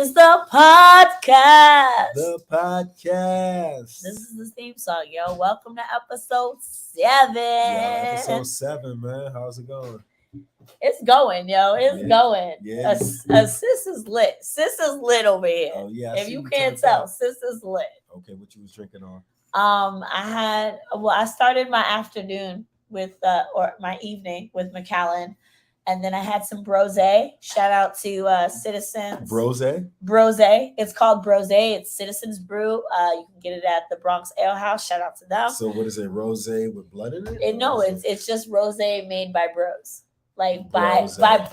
is the podcast. The podcast. This is the theme song, yo. Welcome to episode 7. Yeah, episode 7, man. How's it going? It's going, yo. It's going. Yeah. Sis is lit. Sis is lit over here. Oh yeah. If you can't tell, sis is lit. Okay, what you was drinking on? I started my afternoon with or my evening with Macallan, and then I had some brose. Shout out to Citizens. Brose? Brose. It's called Brose. It's Citizens Brew. You can get it at the Bronx Ale House. Shout out to them. So what is it? Rose with blood in it? No, it's just rose made by bros. Like Brose. by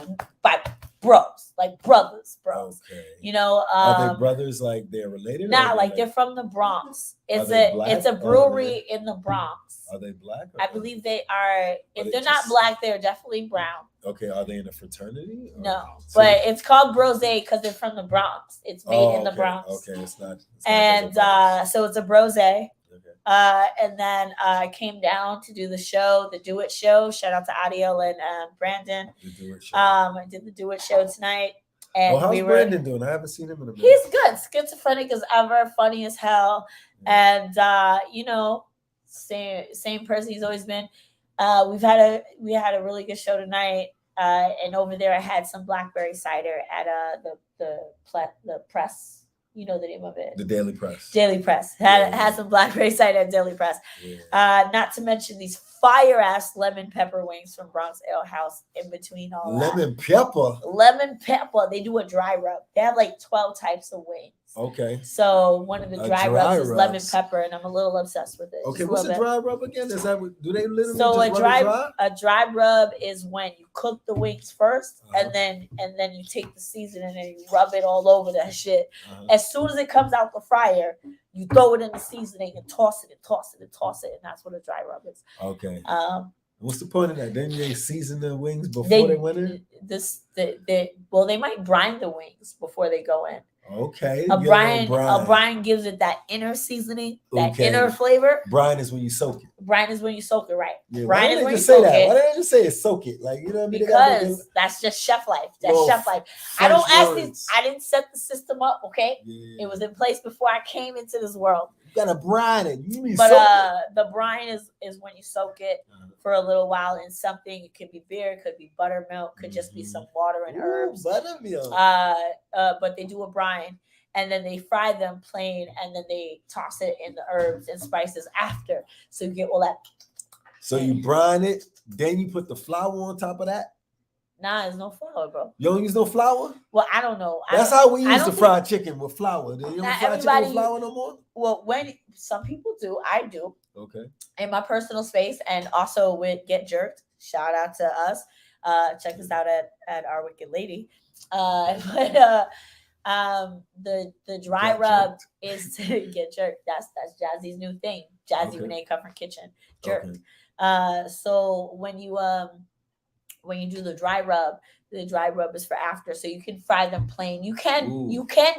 bros, like brothers. Okay. You know, are they brothers like they're related? Nah, like they're from the Bronx. It's a black? brewery in the Bronx. Are they black? I believe they are. If they they're not just- black, they're definitely brown. Okay, are they in a fraternity? Or- No, but it's called Brose because they're from the Bronx. It's made in the okay. Bronx. Okay, it's not. And so it's a Brose. Okay. And then I came down to do the show, the Do It show. Shout out to Adiel and Brandon. The Do It show. I did the Do It show tonight. And how's Brandon doing? I haven't seen him in a minute. He's good. Schizophrenic as ever, funny as hell. And you know, same person he's always been. We had a really good show tonight. And over there I had some blackberry cider at the press. You know the name of it. The Daily Press. Daily Press. Had some blackberry cider at Daily Press. Yeah. Not to mention these fire ass lemon pepper wings from Bronx Ale House in between all Lemon pepper. Lemon pepper. They do a dry rub. They have like 12 types of wings. Okay. So one of the dry rubs is lemon rubs. pepper, and I'm a little obsessed with it. Okay, Just what's a a little dry rub again? Is that do they literally So just rub it dry? a dry rub is when you cook the wings 1st Uh-huh. and then you take the seasoning and you rub it all over that shit. Uh-huh. As soon as it comes out the fryer, you throw it in the seasoning and toss it, and that's what a dry rub is. Okay. What's the point of that? Didn't they season the wings before They they went in? They might brine the wings before they go in. Okay. A brine gives it that inner seasoning, that inner flavor. Brine is when you soak it. Brine is when you soak it, right? Yeah, Brine why is didn't when they you just say soak that? it. Why didn't they just say it soak it? Like, you know what I mean? Because that's just chef life. That's Well, chef life. I don't ask these. I didn't set the system up. Okay, it was in place before I came into this world. You gotta brine it. You mean But soak it? the brine is when you soak it for a little while in something. It could be beer, it could be buttermilk, could just be some water and herbs. Buttermilk. But they do a brine. And then they fry them plain, and then they toss it in the herbs and spices after, so you get all that. So you brine it, then you put the flour on top of that. Nah, there's no flour, bro. You don't use no flour. Well, I don't know. That's how we used to fry chicken with flour. You don't Not fry chicken with flour no more. Well, when some people do, I do. Okay. In my personal space, and also with Get Jerked. Shout out to us. Check us out at Our Wicked Lady. The dry rub is to get jerked. That's Jazzy's new thing. Jazzy Renee Comfort Kitchen jerked. Okay. So when you do the dry rub is for after. So you can fry them plain. You can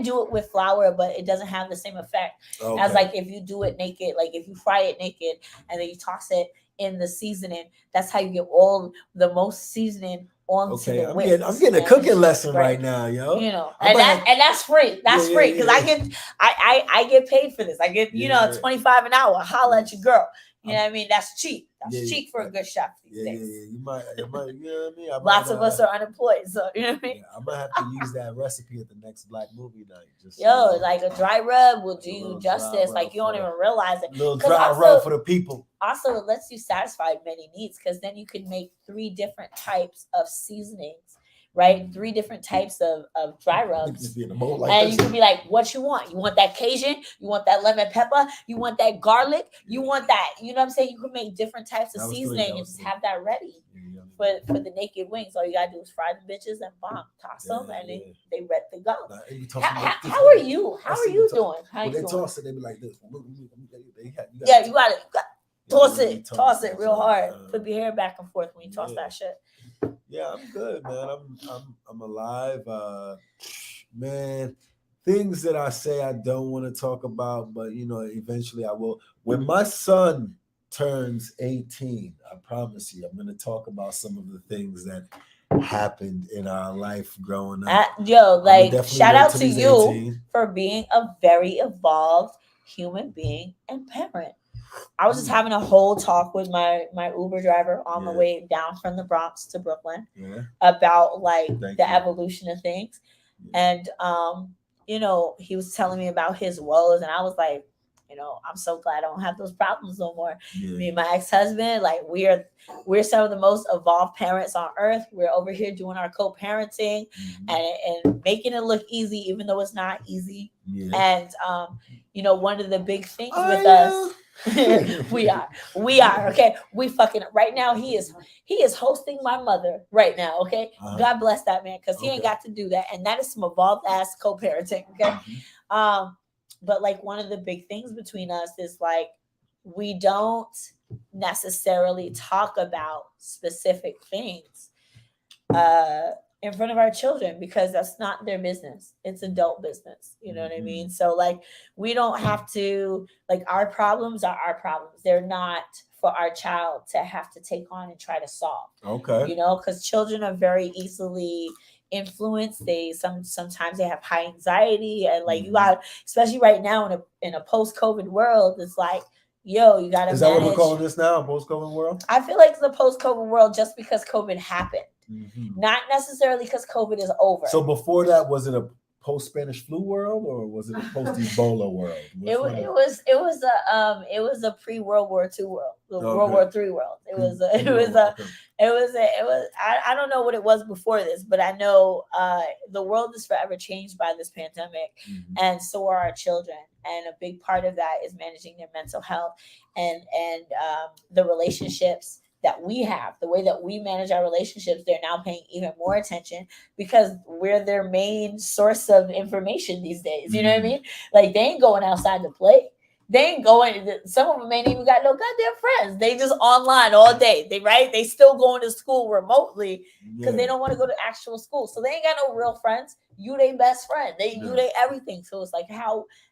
do it with flour, but it doesn't have the same effect as like if you do it naked. Like if you fry it naked and then you toss it in the seasoning. That's how you get all the most seasoning. I'm getting a cooking lesson right now, yo. You know, and that's free. That's free because I get paid for this. I get $25 an hour. Holla at your girl. You know what I mean? That's cheap. That's cheap for a good chef these days. Yeah. You might, you know what I mean? Lots of us are unemployed, so you know what I mean. I might have to use that recipe at the next Black movie night. Like a dry rub will do you justice. Like you don't even realize it. Little dry rub for the people. Also, it lets you satisfy many needs because then you can make 3 different types of seasonings, right? 3 different types of dry rubs. And you can be like, what you want? You want that Cajun? You want that lemon pepper? You want that garlic? You want that? You know what I'm saying? You can make different types of seasoning and just have that ready for the naked wings. All you gotta do is fry the bitches and toss them, and then they ready to go. How are you? How are you doing? When they toss it, they be like this. You gotta toss it real hard. Flip your hair back and forth when you toss that shit. Yeah, I'm good, man. I'm alive. Man, things that I say I don't want to talk about, but eventually I will. When my son turns 18, I promise you, I'm going to talk about some of the things that happened in our life growing up. Shout out to you 18. For being a very evolved human being and parent. I was just having a whole talk with my Uber driver on the way down from the Bronx to Brooklyn about the evolution of things. And he was telling me about his woes, and I was like, I'm so glad I don't have those problems no more. Me and my ex-husband, we're some of the most evolved parents on earth. We're over here doing our co-parenting and making it look easy, even though it's not easy. And one of the big things with us, we are okay. We fucking right now. He is hosting my mother right now. Okay, God bless that man, because he ain't got to do that, and that is some evolved ass co-parenting. Okay, but one of the big things between us is we don't necessarily talk about specific things in front of our children, because that's not their business. It's adult business. You know what I mean? So we don't have to, our problems are our problems. They're not for our child to have to take on and try to solve. Okay. Because children are very easily influenced. They sometimes they have high anxiety, and you got, especially right now in a post-COVID world, it's you gotta. Is that what we're calling this now, post-COVID world? I feel like the post-COVID world, just because COVID happened. Not necessarily because COVID is over. So before that, was it a post-Spanish flu world, or was it a post-Ebola world? It was a pre-World War II world, World War III world. I don't know what it was before this, but I know the world is forever changed by this pandemic, and so are our children. And a big part of that is managing their mental health and the relationships that we have, the way that we manage our relationships. They're now paying even more attention because we're their main source of information these days. You know what I mean? They ain't going outside to play. They ain't going. Some of them ain't even got no goddamn friends. They just online all day. They still going to school remotely because they don't want to go to actual school. So they ain't got no real friends. You they best friend. You they everything. So it's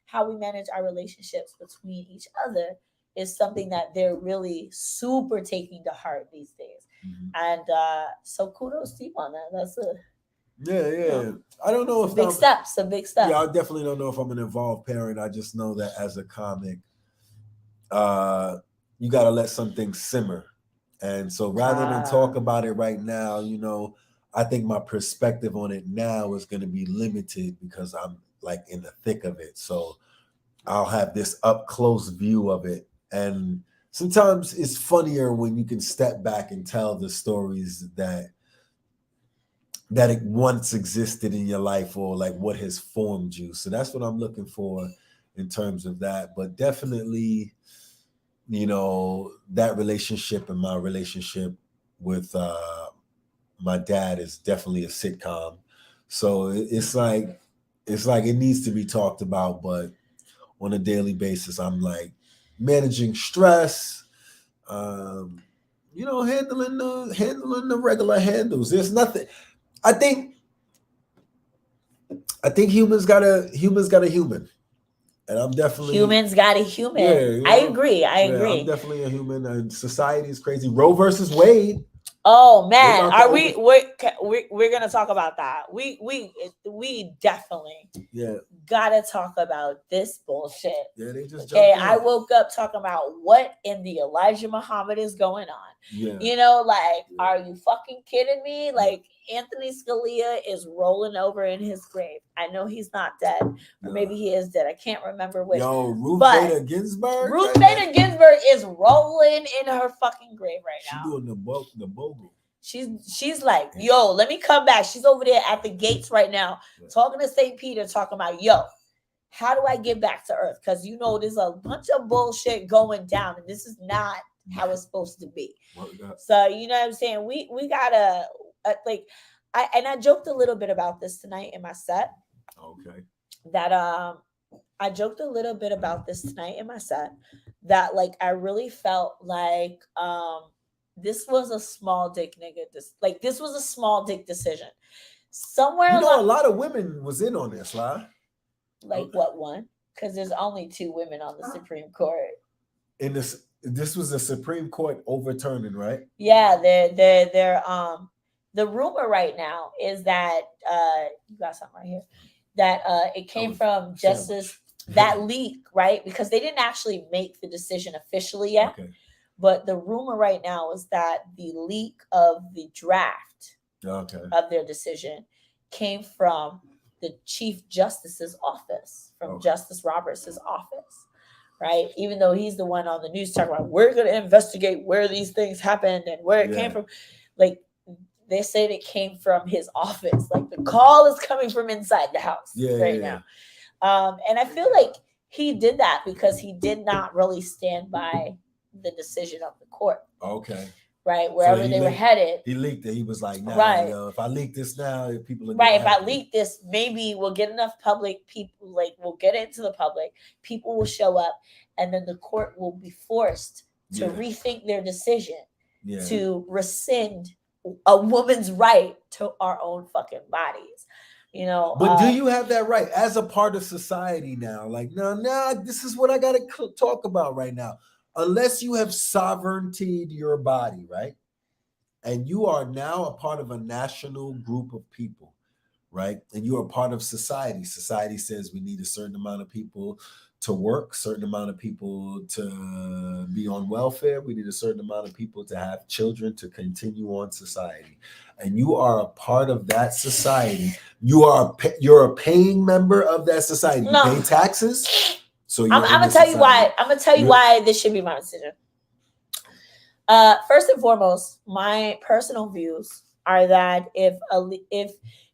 how we manage our relationships between each other is something that they're really super taking to heart these days. And so kudos to you on that. That's I don't know if big steps. Yeah, I definitely don't know if I'm an involved parent. I just know that as a comic, you got to let some things simmer. And so rather than talk about it right now, I think my perspective on it now is going to be limited because I'm in the thick of it. So I'll have this up close view of it. And sometimes it's funnier when you can step back and tell the stories that it once existed in your life, or what has formed you. So that's what I'm looking for in terms of that. But definitely, that relationship and my relationship with my dad is definitely a sitcom. So it's it needs to be talked about, but on a daily basis, I'm managing stress, handling the regular handles. There's nothing. I think humans got a human, and I'm definitely humans got a human. Yeah, I agree. I'm definitely a human, and society is crazy. Roe versus Wade. Oh man, are we're gonna talk about that? We definitely gotta talk about this bullshit. Yeah, they just I woke up talking about what in the Elijah Muhammad is going on. Yeah. Are you fucking kidding me? Anthony Scalia is rolling over in his grave. I know he's not dead, or maybe he is dead. I can't remember which. Ruth Bader Ginsburg. Ruth Bader Ginsburg is rolling in her fucking grave right now. She's doing the bogle. She's like, yo, let me come back. She's over there at the gates right now, talking to St. Peter, talking about, yo, how do I get back to Earth? Because there's a bunch of bullshit going down, and this is not how it's supposed to be. So you know what I'm saying? We gotta I joked a little bit about this tonight in my set. Okay. That I joked a little bit about this tonight in my set that I really felt this was a small dick nigga. This was a small dick decision. Somewhere a lot of women was in on this, right? What one? Because there's only 2 women on the Supreme Court. In this was the Supreme Court overturning, right? Yeah, they're the rumor right now is that you got something right here, that it came from Justice, that leak, right? Because they didn't actually make the decision officially yet. Okay. But the rumor right now is that the leak of the draft of their decision came from the Chief Justice's office, from Justice Roberts' office, right? Even though he's the one on the news talking about, we're going to investigate where these things happened and where it came from. Like, they said it came from his office. Like, the call is coming from inside the house now. And I feel like he did that because he did not really stand by the decision of the court. Okay. Right, wherever they were headed. He leaked it. He was like, nah, if I leak this now, people are if I leak this, maybe we'll get enough public people, like, we'll get it into the public, people will show up, and then the court will be forced to rethink their decision to rescind a woman's right to our own fucking bodies. You know, but do you have that right as a part of society now? Like, no, this is what I got to talk about right now. Unless you have sovereignty to your body, right? And you are now a part of a national group of people, right? And you are part of society. Society says we need a certain amount of people to work, certain amount of people to be on welfare. We need a certain amount of people to have children to continue on society. And you are a part of that society. You're a paying member of that society. You pay taxes. So I'm gonna tell you why. I'm gonna tell you why this should be my decision. First and foremost, my personal views are that if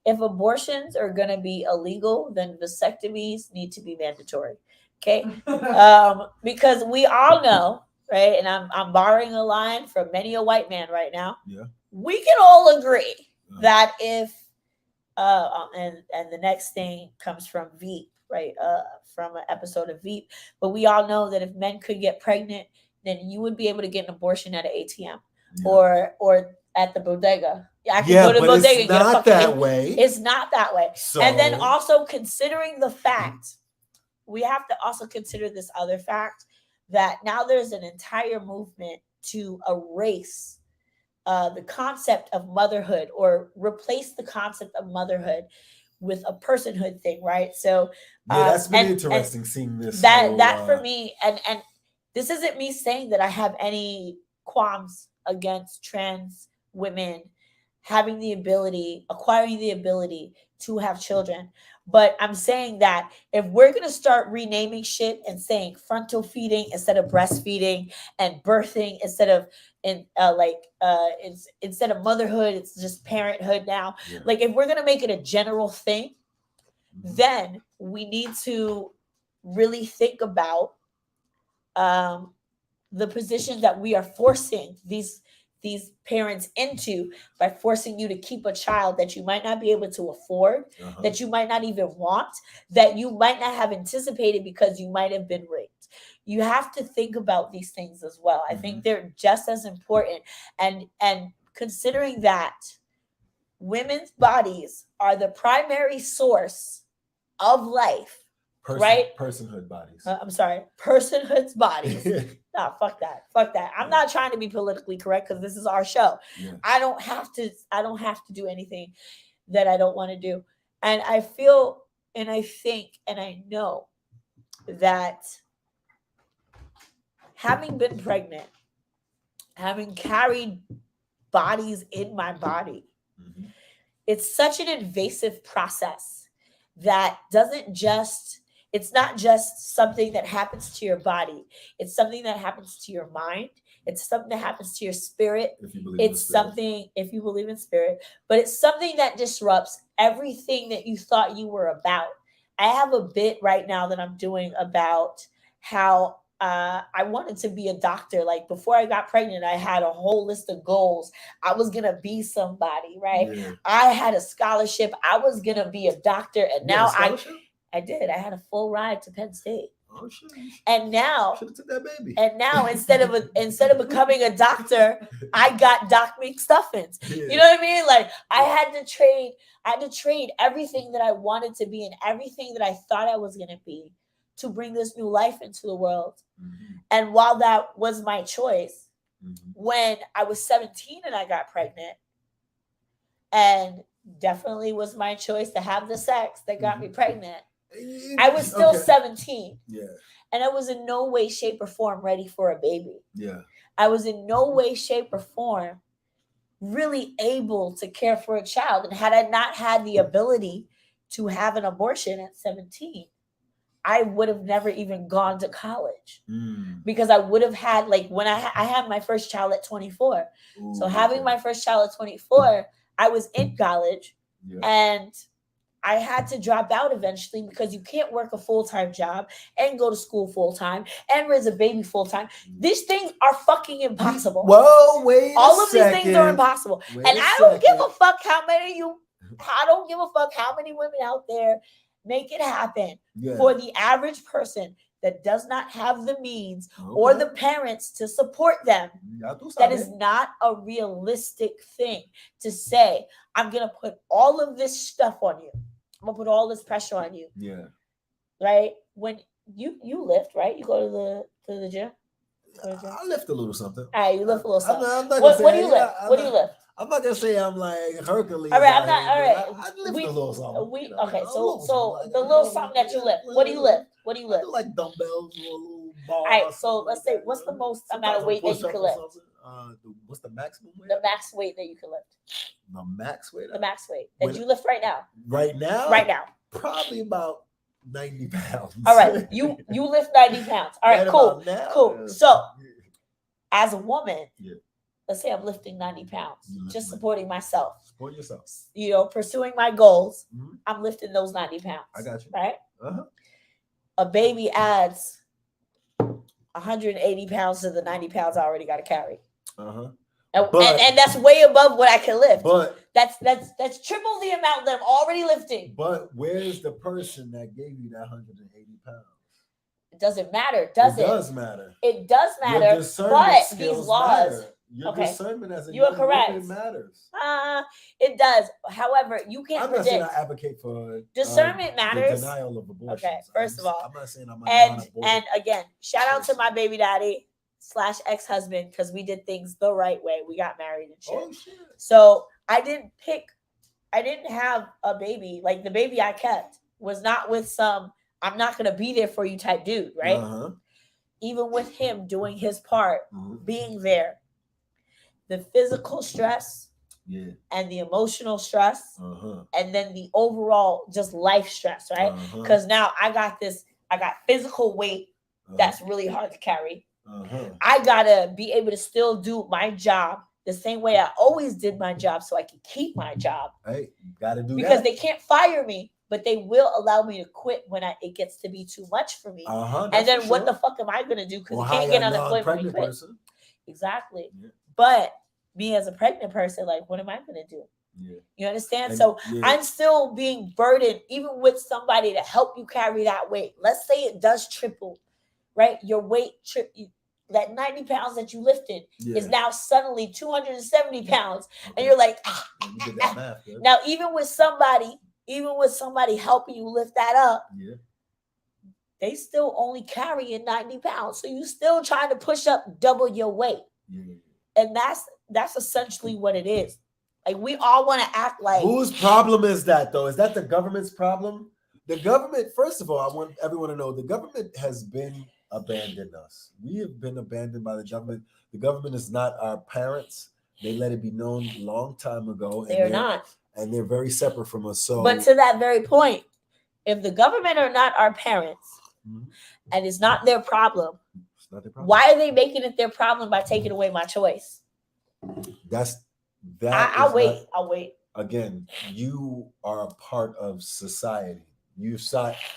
abortions are gonna be illegal, then vasectomies need to be mandatory. Okay, because we all know, right? And I'm borrowing a line from many a white man right now. Yeah, we can all agree that if and the next thing comes from Veep, right? From an episode of Veep. But we all know that if men could get pregnant, then you would be able to get an abortion at an ATM or at the bodega. I can go to the bodega and get a fucking that way. It's not that way. So, and then also considering the fact, we have to also consider this other fact that now there's an entire movement to erase the concept of motherhood or replace the concept of motherhood with a personhood thing, right? So that's been interesting seeing this. That for me, and this isn't me saying that I have any qualms against trans women acquiring the ability to have children. But I'm saying that if we're going to start renaming shit and saying frontal feeding instead of breastfeeding and birthing instead of instead of motherhood, it's just parenthood now. Yeah. Like, if we're going to make it a general thing, then we need to really think about the positions that we are forcing these parents into by forcing you to keep a child that you might not be able to afford, that you might not even want, that you might not have anticipated because you might have been raped. You have to think about these things as well. I think they're just as important. And considering that women's bodies are the primary source of life, right? Personhood bodies. I'm sorry. Personhood's bodies. No, fuck that. I'm not trying to be politically correct because this is our show. Yeah. I don't have to do anything that I don't want to do. And I feel and I think and I know that having been pregnant, having carried bodies in my body, it's such an invasive process that it's not just something that happens to your body. It's something that happens to your mind. It's something that happens to your spirit. It's something, if you believe in spirit, but it's something that disrupts everything that you thought you were about. I have a bit right now that I'm doing about how I wanted to be a doctor. Like, before I got pregnant, I had a whole list of goals. I was going to be somebody, right? Yeah. I had a scholarship. I was going to be a doctor. And now I did. I had a full ride to Penn State. Oh shit! And now, took that baby. And now, instead of becoming a doctor, I got Doc McStuffins. Yeah. You know what I mean? Like, I had to trade everything that I wanted to be and everything that I thought I was gonna be to bring this new life into the world. Mm-hmm. And while that was my choice, when I was 17 and I got pregnant, and definitely was my choice to have the sex that got me pregnant. I was still 17. Yeah. And I was in no way, shape, or form ready for a baby. Yeah. I was in no way, shape, or form really able to care for a child. And had I not had the ability to have an abortion at 17, I would have never even gone to college because I would have had, like, when I had my first child at 24. Ooh, so having my first child at 24, I was in college and I had to drop out eventually because you can't work a full-time job and go to school full-time and raise a baby full-time. These things are fucking impossible. Whoa, wait All of these things are impossible. And I don't give a fuck how many women out there make it happen. For the average person that does not have the means or the parents to support them. That is not a realistic thing to say, I'm going to put all of this stuff on you. I'm going to put all this pressure on you. Yeah. Right? When you lift, right? You go to the gym? I lift a little something. All right, you lift a little something. What do you lift? What do you lift? I'm not gonna say I'm like Hercules. All right, I'm not. All right, I lift a little something. Okay, so the little something that you lift. What do you lift? What do you lift? I do like dumbbells or a little ball. All right, so let's say, what's the most amount of weight that you can lift? What's the maximum weight? The max weight that you can lift. The max weight. The max weight that you lift right now. Right now. Right now. Probably about 90 pounds. All right, you lift 90 pounds. All right, cool, cool. So, as a woman. Yeah. Let's say I'm lifting 90 pounds, just supporting myself. Support yourself. Pursuing my goals. Mm-hmm. I'm lifting those 90 pounds. I got you. Right? Uh-huh. A baby adds 180 pounds to the 90 pounds I already got to carry. Uh-huh. And that's way above what I can lift. But that's triple the amount that I'm already lifting. But where's the person that gave you that 180 pounds? It doesn't matter, does it? It does matter. It does matter. But these laws. Matter. Your discernment as a you are correct. Woman matters. It does. However, you can't predict. I'm not saying I advocate for discernment matters. The denial of abortion. Okay, first of all, I'm not saying I'm a and again, shout out to my baby daddy / ex-husband because we did things the right way. We got married and shit. Oh shit. So I didn't have a baby. Like the baby I kept was not with some I'm not gonna be there for you type dude, right? Uh-huh. Even with him doing his part, being there. The physical stress and the emotional stress and then the overall just life stress, right? Because now I got physical weight that's really hard to carry. I gotta be able to still do my job the same way I always did my job so I can keep my job. Hey, gotta do because that. They can't fire me, but they will allow me to quit when it gets to be too much for me. And then what the fuck am I gonna do? Because you can't get unemployment when you quit. Person. Exactly. Yeah. But me as a pregnant person, like, what am I going to do? Yeah. You understand? I'm still being burdened, even with somebody to help you carry that weight. Let's say it does triple, right? Your weight, that 90 pounds that you lifted is now suddenly 270 pounds. Okay. And you're like, you did that math, now, even with somebody helping you lift that up, they still only carrying 90 pounds. So you still trying to push up double your weight. Yeah. And that's essentially what it is. Like we all want to act like whose problem is that though? Is that the government's problem? The government, first of all, I want everyone to know the government has been abandoning us. We have been abandoned by the government. The government is not our parents. They let it be known a long time ago. They're not. And they're very separate from us. So but to that very point, if the government are not our parents and it's not their problem, why are they making it their problem by taking away my choice? I'll wait. Again, you are a part of society.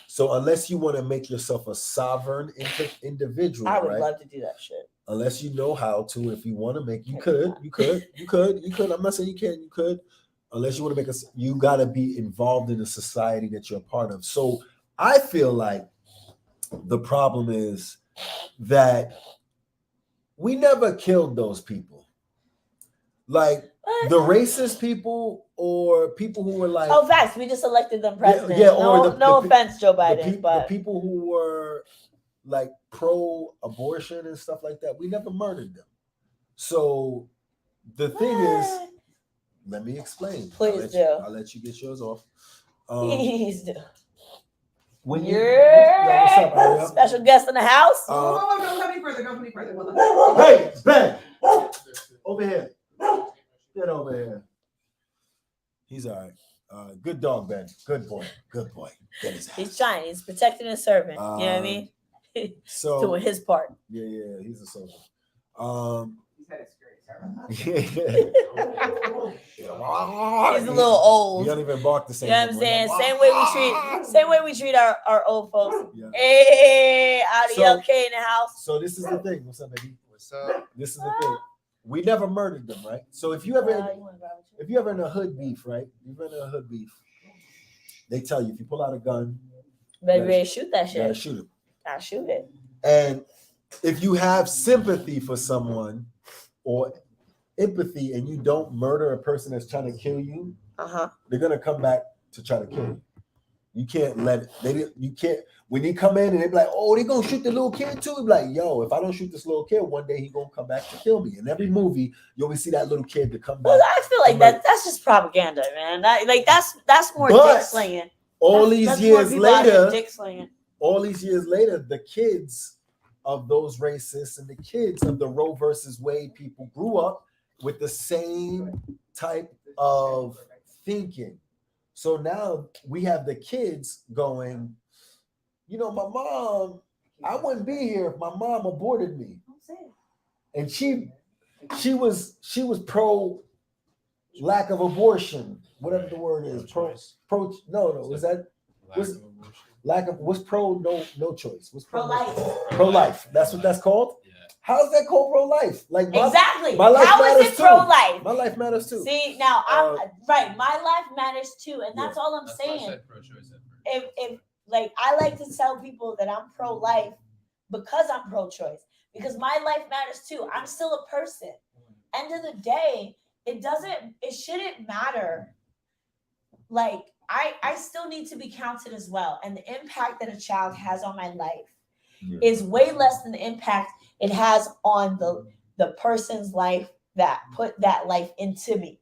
So unless you want to make yourself a sovereign individual, I would love to do that shit. Unless you know how to, if you want to make, you could. I'm not saying you can't. You could. Unless you want to make you got to be involved in the society that you're a part of. So I feel like the problem is that we never killed those people. Like the racist people or people who were like... Oh, facts. We just elected them president. Yeah, no offense, Joe Biden. The people who were like pro-abortion and stuff like that, we never murdered them. So the thing is, Let me explain. Please do. I'll let you get yours off. Please do. When what's up, Ariel? Special guest in the house. Don't any further. Hey, Ben, over here. Get over here. He's all right. Good dog, Ben. Good boy. Get his ass. He's trying. He's protecting his servant. You know what I mean? So doing his part. Yeah. He's a soldier. He's a little old. He don't even bark the same. You know what I'm saying? Same way we treat our old folks. Yeah. Hey, Audi in the house. So this is the thing. What's up, baby? What's up? This is the thing. We never murdered them, right? So if you ever in a hood beef, right? You've been in a hood beef. They tell you if you pull out a gun, better shoot that shit. Gotta shoot it. Gotta shoot it. And if you have sympathy for someone or empathy and you don't murder a person that's trying to kill you, they're gonna come back to try to kill you. You can't let it. You can't. When they come in and they be like, "Oh, they gonna shoot the little kid too." Be like, "Yo, if I don't shoot this little kid, one day he gonna come back to kill me." In every movie, you always see that little kid to come back. Well, I feel like that's just propaganda, man. That's more dick slinging. All these years later, the kids of those racists and the kids of the Roe versus Wade people grew up with the same type of thinking. So now we have the kids going, you know, my mom, I wouldn't be here if my mom aborted me. And she was pro lack of abortion, whatever the word is. What's pro no choice? What's pro-life? Pro-life. That's what that's called? Yeah. How's that called pro-life? Like exactly. My life How is it pro-life? My life matters too. See, now I'm right. My life matters too, and that's all I'm saying. If like I like to tell people that I'm pro-life because I'm pro-choice, because my life matters too. I'm still a person. End of the day, it shouldn't matter. Like I still need to be counted as well, and the impact that a child has on my life is way less than the impact it has on the person's life that put that life into me.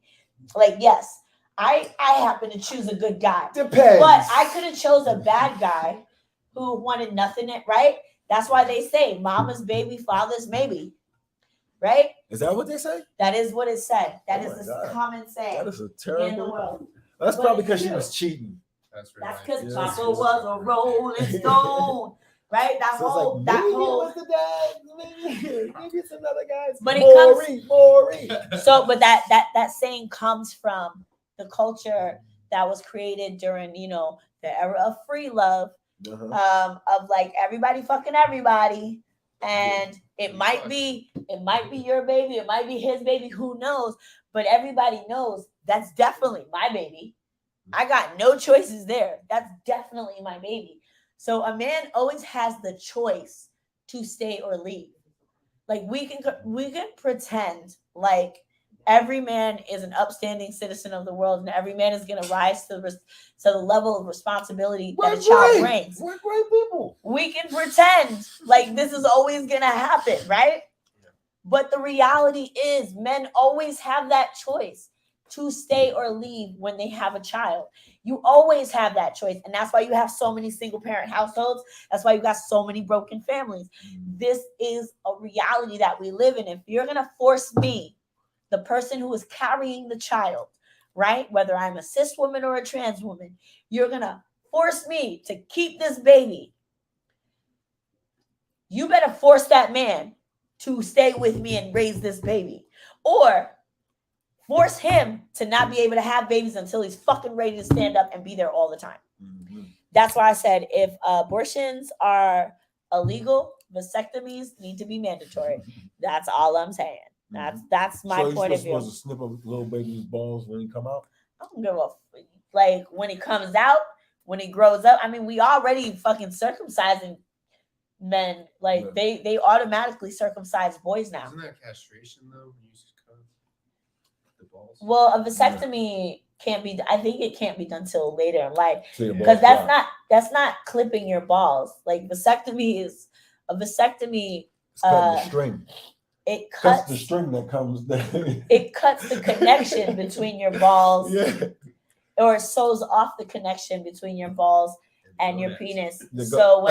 Like, yes, I happen to choose a good guy. Depends. But I could have chose a bad guy who wanted nothing, right? That's why they say mama's baby, father's maybe. Right? Is that what they say? That is what it said. That is the common saying. That is a terrible in the world. That's probably because she was cheating. That's because Papa was a rolling stone. Right? That whole maybe it was the dad. Maybe it's another guy's. But Maury. So, but that saying comes from the culture that was created during, the era of free love, of like everybody fucking everybody, and it might be your baby, it might be his baby, who knows? But everybody knows that's definitely my baby. I got no choices there. That's definitely my baby. So a man always has the choice to stay or leave. Like we can pretend like every man is an upstanding citizen of the world, and every man is going to rise to the level of responsibility that a child brings. We're great people. We can pretend like this is always going to happen, right? Yeah. But the reality is men always have that choice to stay or leave when they have a child. You always have that choice. And that's why you have so many single parent households. That's why you got so many broken families. This is a reality that we live in. If you're going to force me, the person who is carrying the child, right? Whether I'm a cis woman or a trans woman, you're going to force me to keep this baby. You better force that man to stay with me and raise this baby. Or force him to not be able to have babies until he's fucking ready to stand up and be there all the time. Mm-hmm. That's why I said if abortions are illegal, vasectomies need to be mandatory. That's all I'm saying. That's my point of view. So you're supposed to snip a little baby's balls when he come out? I don't give a like when he comes out, when he grows up. I mean, we already fucking circumcising men. Like they automatically circumcise boys now. Isn't that castration though? When you just cut the balls? Well, a vasectomy can't be. I think it can't be done till later in life because that's not clipping your balls. Like vasectomy is a vasectomy. It's cutting the string. it That's cuts the string that comes there. it cuts the connection between your balls, Yeah. or it sews off the connection between your balls and your penis. The So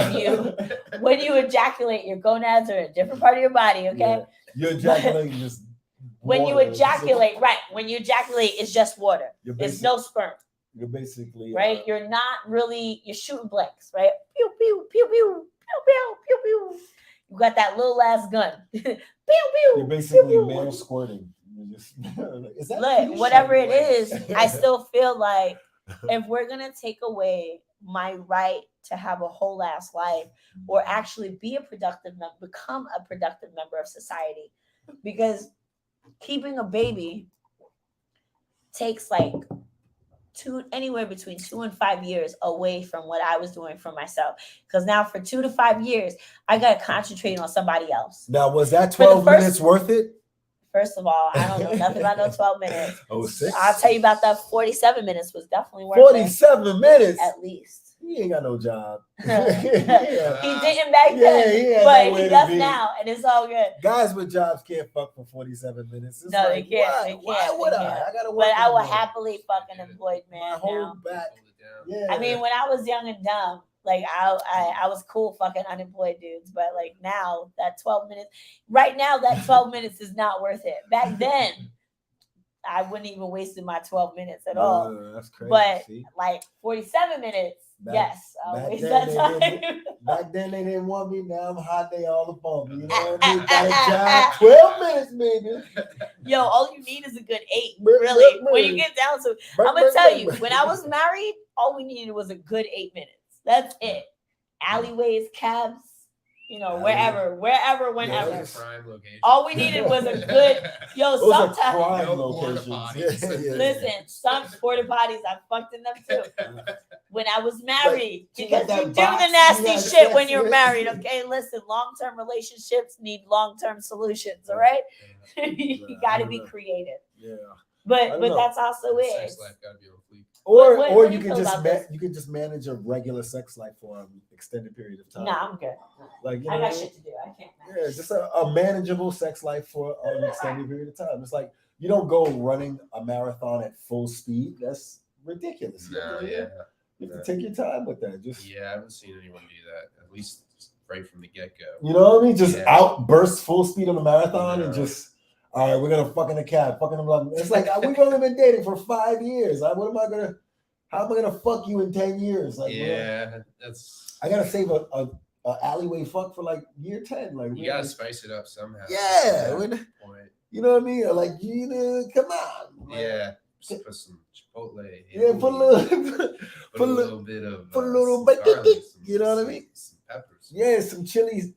when you ejaculate, your gonads are in a different part of your body, okay? Yeah. You ejaculate just When you water. ejaculate, right? When you ejaculate, it's just water. It's no sperm, You're basically right? You're not really. You're shooting blanks, right? Pew pew pew pew pew pew pew pew. You got that little ass gun. Pew pew. You're basically pew, pew. male squirting. You're just, is that Look, whatever it is, I still feel like if we're gonna take away my right to have a whole ass life, or actually be a productive member, become a productive member of society, because keeping a baby takes like anywhere between 2 and 5 years away from what I was doing for myself. Because now for 2 to 5 years, I gotta concentrate on somebody else. Now, was that 12 minutes worth it? First of all, I don't know nothing about no 12 minutes. Oh, 6? I'll tell you about that 47 minutes was definitely worth 47 minutes? At least. He ain't got no job. Yeah. He didn't back then, but he does now, and it's all good. Guys with jobs can't fuck for 47 minutes. It's no, like, they can't. Why would I? I gotta work. But I would happily fuck an employed man My whole now. back. Yeah. I mean, when I was young and dumb, like I was cool fucking unemployed dudes, but like now that 12 minutes, right now that 12 minutes is not worth it. Back then, I wouldn't even wasted my 12 minutes at all. That's crazy. But like 47 minutes, yes, I'll waste that time. Back then they didn't want me. Now I'm hot. They all above me. You know what I mean? Got a job. 12 minutes, baby. Yo, all you need is a good 8. Really, when you get down to, I'm gonna tell you, when I was married, all we needed was a good 8 minutes. That's it. Alleyways, cabs, you know, wherever, whenever. All we needed was a good, sometimes. Listen, some porta potties, I fucked in them too. When I was married, because you do the nasty shit when you're married, okay? Listen, long-term relationships need long-term solutions, all right? You got to be creative. Yeah. But that's also it. Sex life gotta be on fleek. Or you can just manage a regular sex life for an extended period of time. No, I'm good. Like, you I know, got shit to do. I can't. Yeah, just a manageable sex life for an extended period of time. It's like you don't go running a marathon at full speed. That's ridiculous. No, You have to take your time with that. I haven't seen anyone do that. At least right from the get go. You know what I mean? Just outburst full speed on a marathon and just. All right, we're gonna fuck in a cab, fucking them. It's like we've only been dating for 5 years. How am I gonna fuck you in 10 years? Like, that's. I gotta save a alleyway fuck for like year 10. Like, you gotta spice it up somehow. Yeah, you know what I mean? Like, come on. Yeah, just put some Chipotle. Yeah, put a little bit of garlic, you know what I mean? Some peppers. Yeah, some chili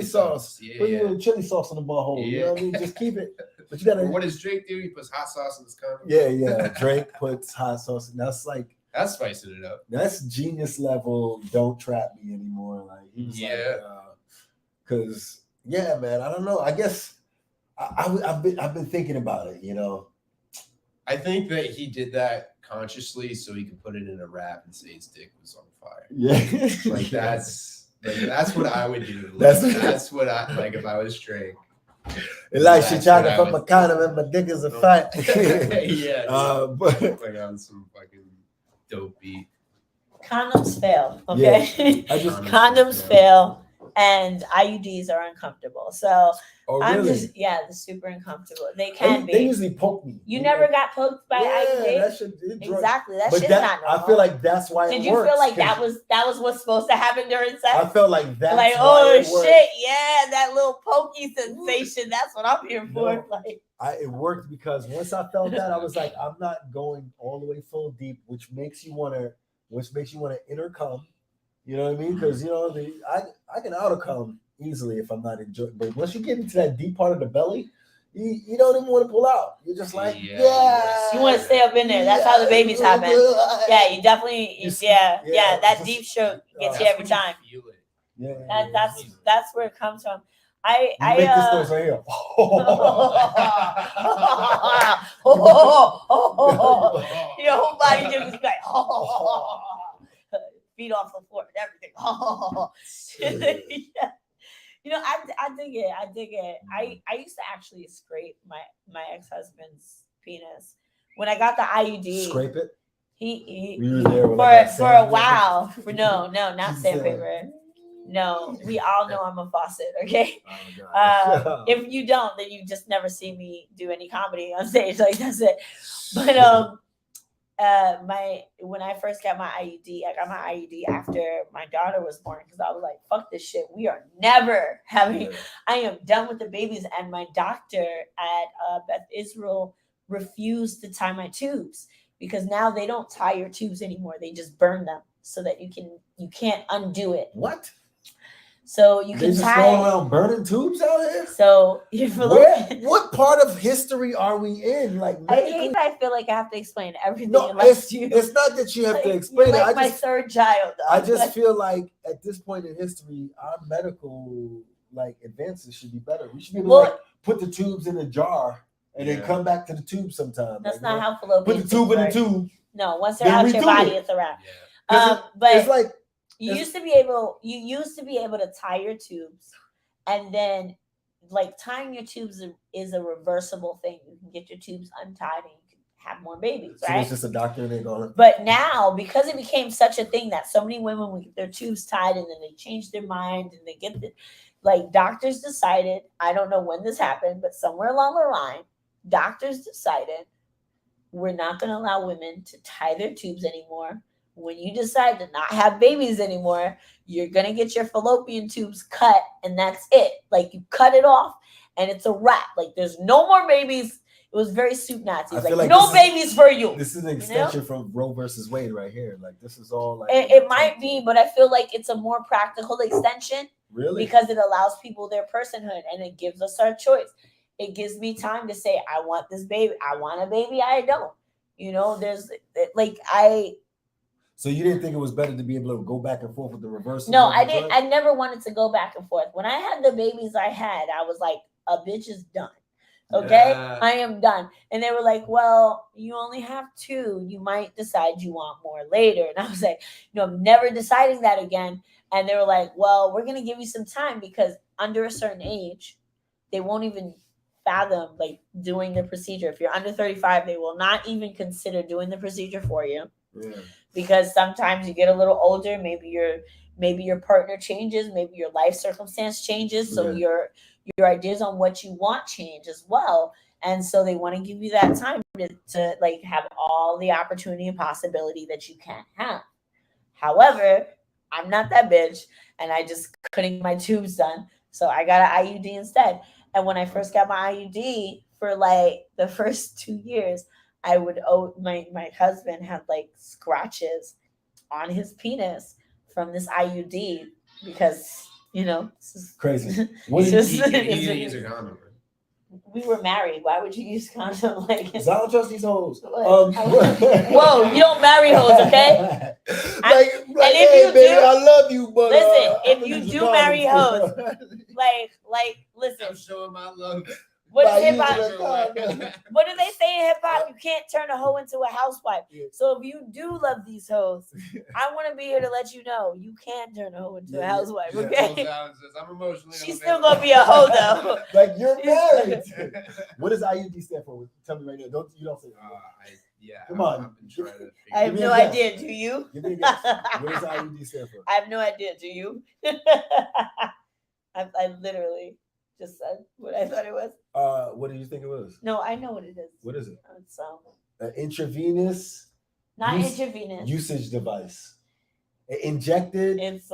sauce. Yeah, put a little chili sauce in the butthole. You know what I mean? Just keep it. But you gotta. What does Drake do? He puts hot sauce in his condom. Yeah. Drake puts hot sauce. And that's like. That's spicing it up. That's genius level. Don't trap me anymore. Like he was because man. I don't know. I guess I've been thinking about it. You know. I think that he did that consciously so he could put it in a rap and say his dick was on fire. Yeah. Like that's what I would do. That's what I like if I was Drake. Elisha tried to put my condom in my dick is a fight. But like on some fucking dope beat. Condoms fail. Okay. Yeah, condoms fail, and IUDs are uncomfortable. So I'm just they're super uncomfortable. They can be. They usually poke me. You never got poked by IUD? Exactly. That shit's not normal. I feel like that's why. Did you feel like that was what's supposed to happen during sex? I felt like that. Like, oh shit, yeah, that little pokey sensation. That's what I'm here for. No, it worked because once I felt that, I was like, I'm not going all the way full deep, which makes you want to intercom. You know what I mean? Because I can out-come easily if I'm not enjoying. But once you get into that deep part of the belly, you don't even want to pull out. You're just like, you want to stay up in there. That's how the babies happen. Yeah, you definitely, that deep stroke gets you every time. Yeah, that's where it comes from. I make this noise right here. Your whole body just like, feet off the floor and everything. Yeah. I dig dig it. I used to actually scrape my ex-husband's penis when I got the IUD. Scrape it. He for a while. No, not sandpaper. No, we all know I'm a faucet. Okay. Oh, If you don't, then you just never see me do any comedy on stage. Like that's it. But when I first got my IUD, I got my IUD after my daughter was born because I was like, fuck this shit. We are never having. I am done with the babies. And my doctor at Beth Israel refused to tie my tubes because now they don't tie your tubes anymore. They just burn them so that you can't undo it. What? So you they can just tie going around burning tubes out here. So what part of history are we in? Like I feel like I have to explain everything. No, it's not that you have to explain it. Like my third child. Though. I just feel like at this point in history, our medical advances should be better. We should be able to put the tubes in a jar and then come back to the tube sometime. That's not how fallopian. Put the tube in the tube. No, once they're out your body, it's a wrap. Yeah. But it's like. You used to be able to tie your tubes, and then tying your tubes is a reversible thing. You can get your tubes untied and you can have more babies, right? So it's just a doctor and they go. But now, because it became such a thing that so many women would get their tubes tied and then they change their mind and they get doctors decided, I don't know when this happened, but somewhere along the line, doctors decided we're not going to allow women to tie their tubes anymore. When you decide to not have babies anymore, you're going to get your fallopian tubes cut and that's it. You cut it off and it's a wrap. There's no more babies. It was very soup Nazis. No babies for you. This is an extension from Roe versus Wade right here. This is all It might be, but I feel like it's a more practical extension. Really? Because it allows people their personhood and it gives us our choice. It gives me time to say, I want this baby. I want a baby. I don't. So you didn't think it was better to be able to go back and forth with the reverse? No, I didn't. I never wanted to go back and forth. When I had the babies I had, I was like, a bitch is done. Okay? Yeah. I am done. And they were like, well, you only have 2. You might decide you want more later. And I was like, I'm never deciding that again. And they were like, well, we're going to give you some time because under a certain age, they won't even fathom doing the procedure. If you're under 35, they will not even consider doing the procedure for you. Yeah. Because sometimes you get a little older, maybe your partner changes, maybe your life circumstance changes, so your ideas on what you want change as well, and so they want to give you that time to have all the opportunity and possibility that you can have. However, I'm not that bitch, and I just couldn't get my tubes done, so I got an IUD instead. And when I first got my IUD, for the first 2 years, I would my husband had scratches on his penis from this IUD because this is crazy. What did you use a condom? We were married. Why would you use condom? I don't trust these hoes. Whoa, you don't marry hoes, okay? Hey, baby, I love you, but listen, if you do marry hoes, listen. I'm showing my love. What is hip hop? What do they say in hip hop? You can't turn a hoe into a housewife. So if you do love these hoes, I want to be here to let you know you can turn a hoe into a housewife. Okay? I'm emotionally. She's still gonna be a hoe though. You're married. What does IUD stand for? Tell me right now. You don't say. Come on. I have no idea. Do you? Give me a guess. What does IUD stand for? I have no idea. Do you? I literally just said what I thought it was. What did you think it was? No, I know what it is. What is it? It's intravenous. Not intravenous. Usage device. Injected. It's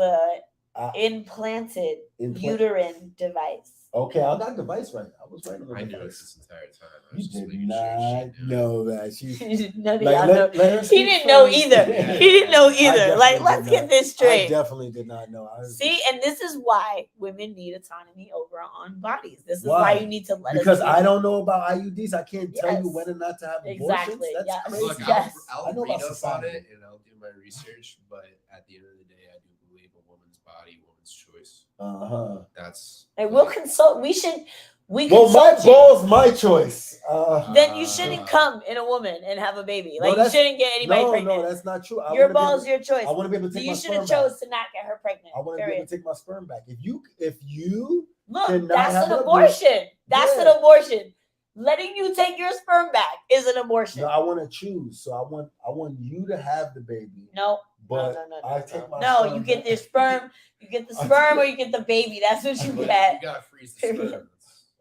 implanted uterine device. Okay, I got device right. I was right on the device. I knew it this entire time. You did not know that. He didn't know either. He didn't know either. Let's get this straight. I definitely did not know. See, and this is why women need autonomy over our own bodies. This is why you need to let us. Because I don't know about IUDs. I can't tell you whether or not to have abortions. Exactly. That's crazy. Look, I'll read up on it and I'll do my research. But at the end of the day, I do believe a woman's body, woman's choice. That's. And we'll consult. We should. My balls, my choice. Then you shouldn't come in a woman and have a baby. You shouldn't get anybody pregnant. No, that's not true. Your balls, your choice. I want to be able to take my you sperm should have chose to not get her pregnant. I want to be able to take my sperm back. If you Look, that's an abortion. That's an abortion. Letting you take your sperm back is an abortion. No, I want to choose. So I want you to have the baby. No. But I take my sperm you get the sperm. You get the sperm or you get the baby. That's what you get. You gotta freeze the sperm.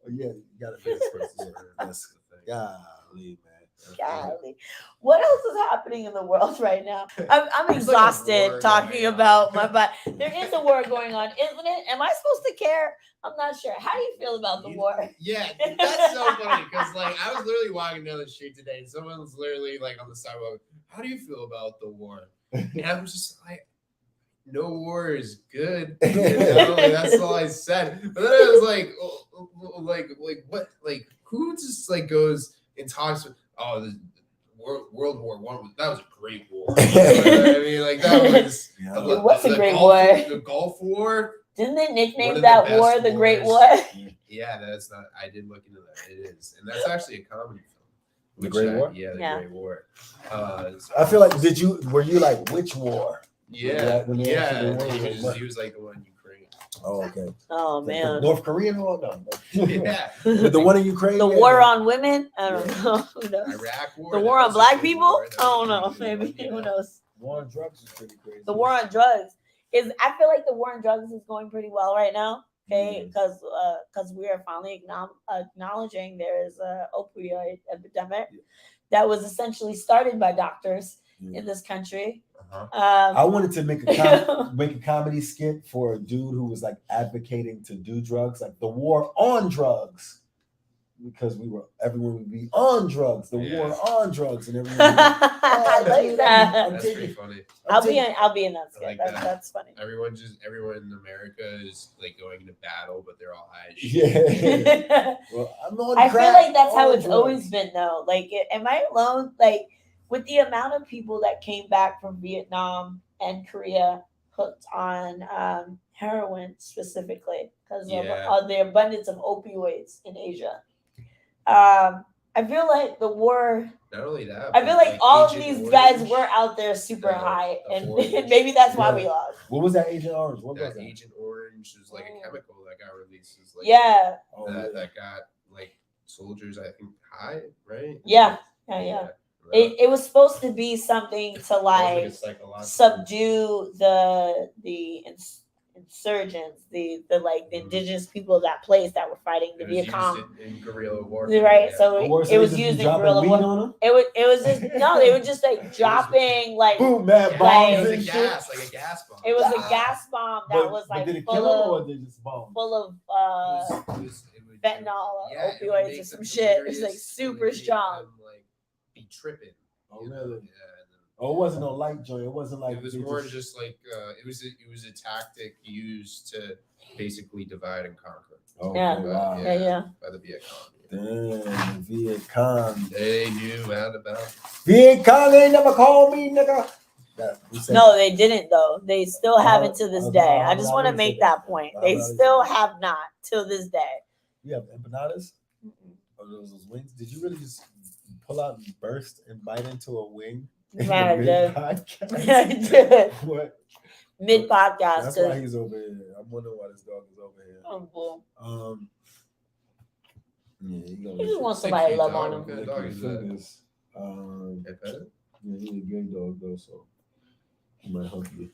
Yeah, you gotta freeze the sperm. That's the thing. Golly, man. Golly. What else is happening in the world right now? I'm exhausted talking about my body. There is a war going on, isn't it? Am I supposed to care? I'm not sure. How do you feel about the war? Yeah, that's so funny because like I was literally walking down the street today and someone was literally like on the sidewalk, how do you feel about the war? And I was just like, no war is good. You know? Like, that's all I said. But then I was like what? Like who just like goes and talks with? Oh, the World War I. That was a great war. You know I mean, like that was. It was a great war. The Gulf War. Didn't they nickname that war the Great War? Yeah, that's not. I did look into that. It is, and that's actually a comedy film. The Great War. Yeah, the Great War. I feel like were you like which war? Yeah, he was like the one in Ukraine. Oh, okay. Oh man, the North Korean war? No. Yeah, the one in Ukraine. The war on women? I don't know. Who knows? Iraq war. The war on black people? I don't know. Maybe who knows? War on drugs is pretty crazy. The war on drugs I feel like the war on drugs is going pretty well right now. Okay, because we are finally acknowledging there is a opioid epidemic that was essentially started by doctors in this country. I wanted to make a comedy skit for a dude who was like advocating to do drugs, like the war on drugs, because everyone would be on drugs, the war on drugs, and everyone. I like that. That's pretty funny. I'll be in that skit. Like that's funny. Everyone in America is like going into battle, but they're all high as shit. Yeah. Well, I feel like that's how it's always been, though. Like, am I alone? Like, with the amount of people that came back from Vietnam and Korea hooked on heroin specifically because of the abundance of opioids in Asia. I feel like the war. Not only that, I feel like all of these guys were out there super high, and maybe that's why we lost. What was that Agent Orange? What was that? Agent Orange was like a chemical that got released. Like, that got like soldiers, I think, high, right? Yeah. It was supposed to be something to like subdue the insurgents, the indigenous people of that place that were fighting the Viet Cong in guerrilla war, right? So it was used in guerrilla war. It was just they were just like dropping like boom, mad bombs. It was a gas bomb. It was a gas bomb that was like full of fentanyl, opioids, or some shit. It was like super strong. Be tripping. Oh really? Yeah. Oh, it wasn't no light joint. It wasn't like it was more just like it was a tactic used to basically divide and conquer. Oh, yeah. Wow. Yeah. By the Viet Cong. Damn, Viet Cong. They knew how about Viet Cong ain't never called me, nigga. No, they didn't though. They still haven't to this day. I just want to make that point. They still have not till this day. You have empanadas? Or those wings? Did you really just pull out and burst and bite into a wing? Yeah, I did. What? Mid podcast. That's why he's over here. I'm wondering why this dog is over here. Oh, boy. Yeah, he just wants somebody to love on him. What dog is that? Yeah, he's a good dog though, so he might help you.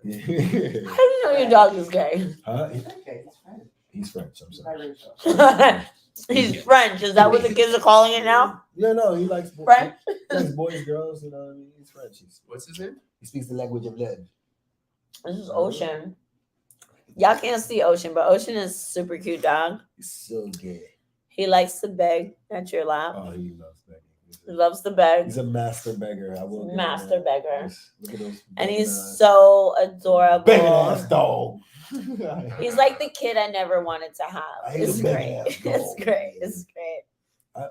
Okay. How do you know your dog is gay? Huh? He's French. I'm sorry. He's French. Is that what the kids are calling it now? Yeah, no, he likes French. He likes boys, girls. You know what I mean? He's French. What's his name? He speaks the language of love. This is Ocean. Y'all can't see Ocean, but Ocean is super cute dog. He's so gay. He likes to beg at your lap. Oh, he loves begging. He loves to beg. He's a master beggar. I will. Master beggar. Look at those. And he's so adorable. Begging ass dog. He's like the kid I never wanted to have. It's great. It's great. It's great. I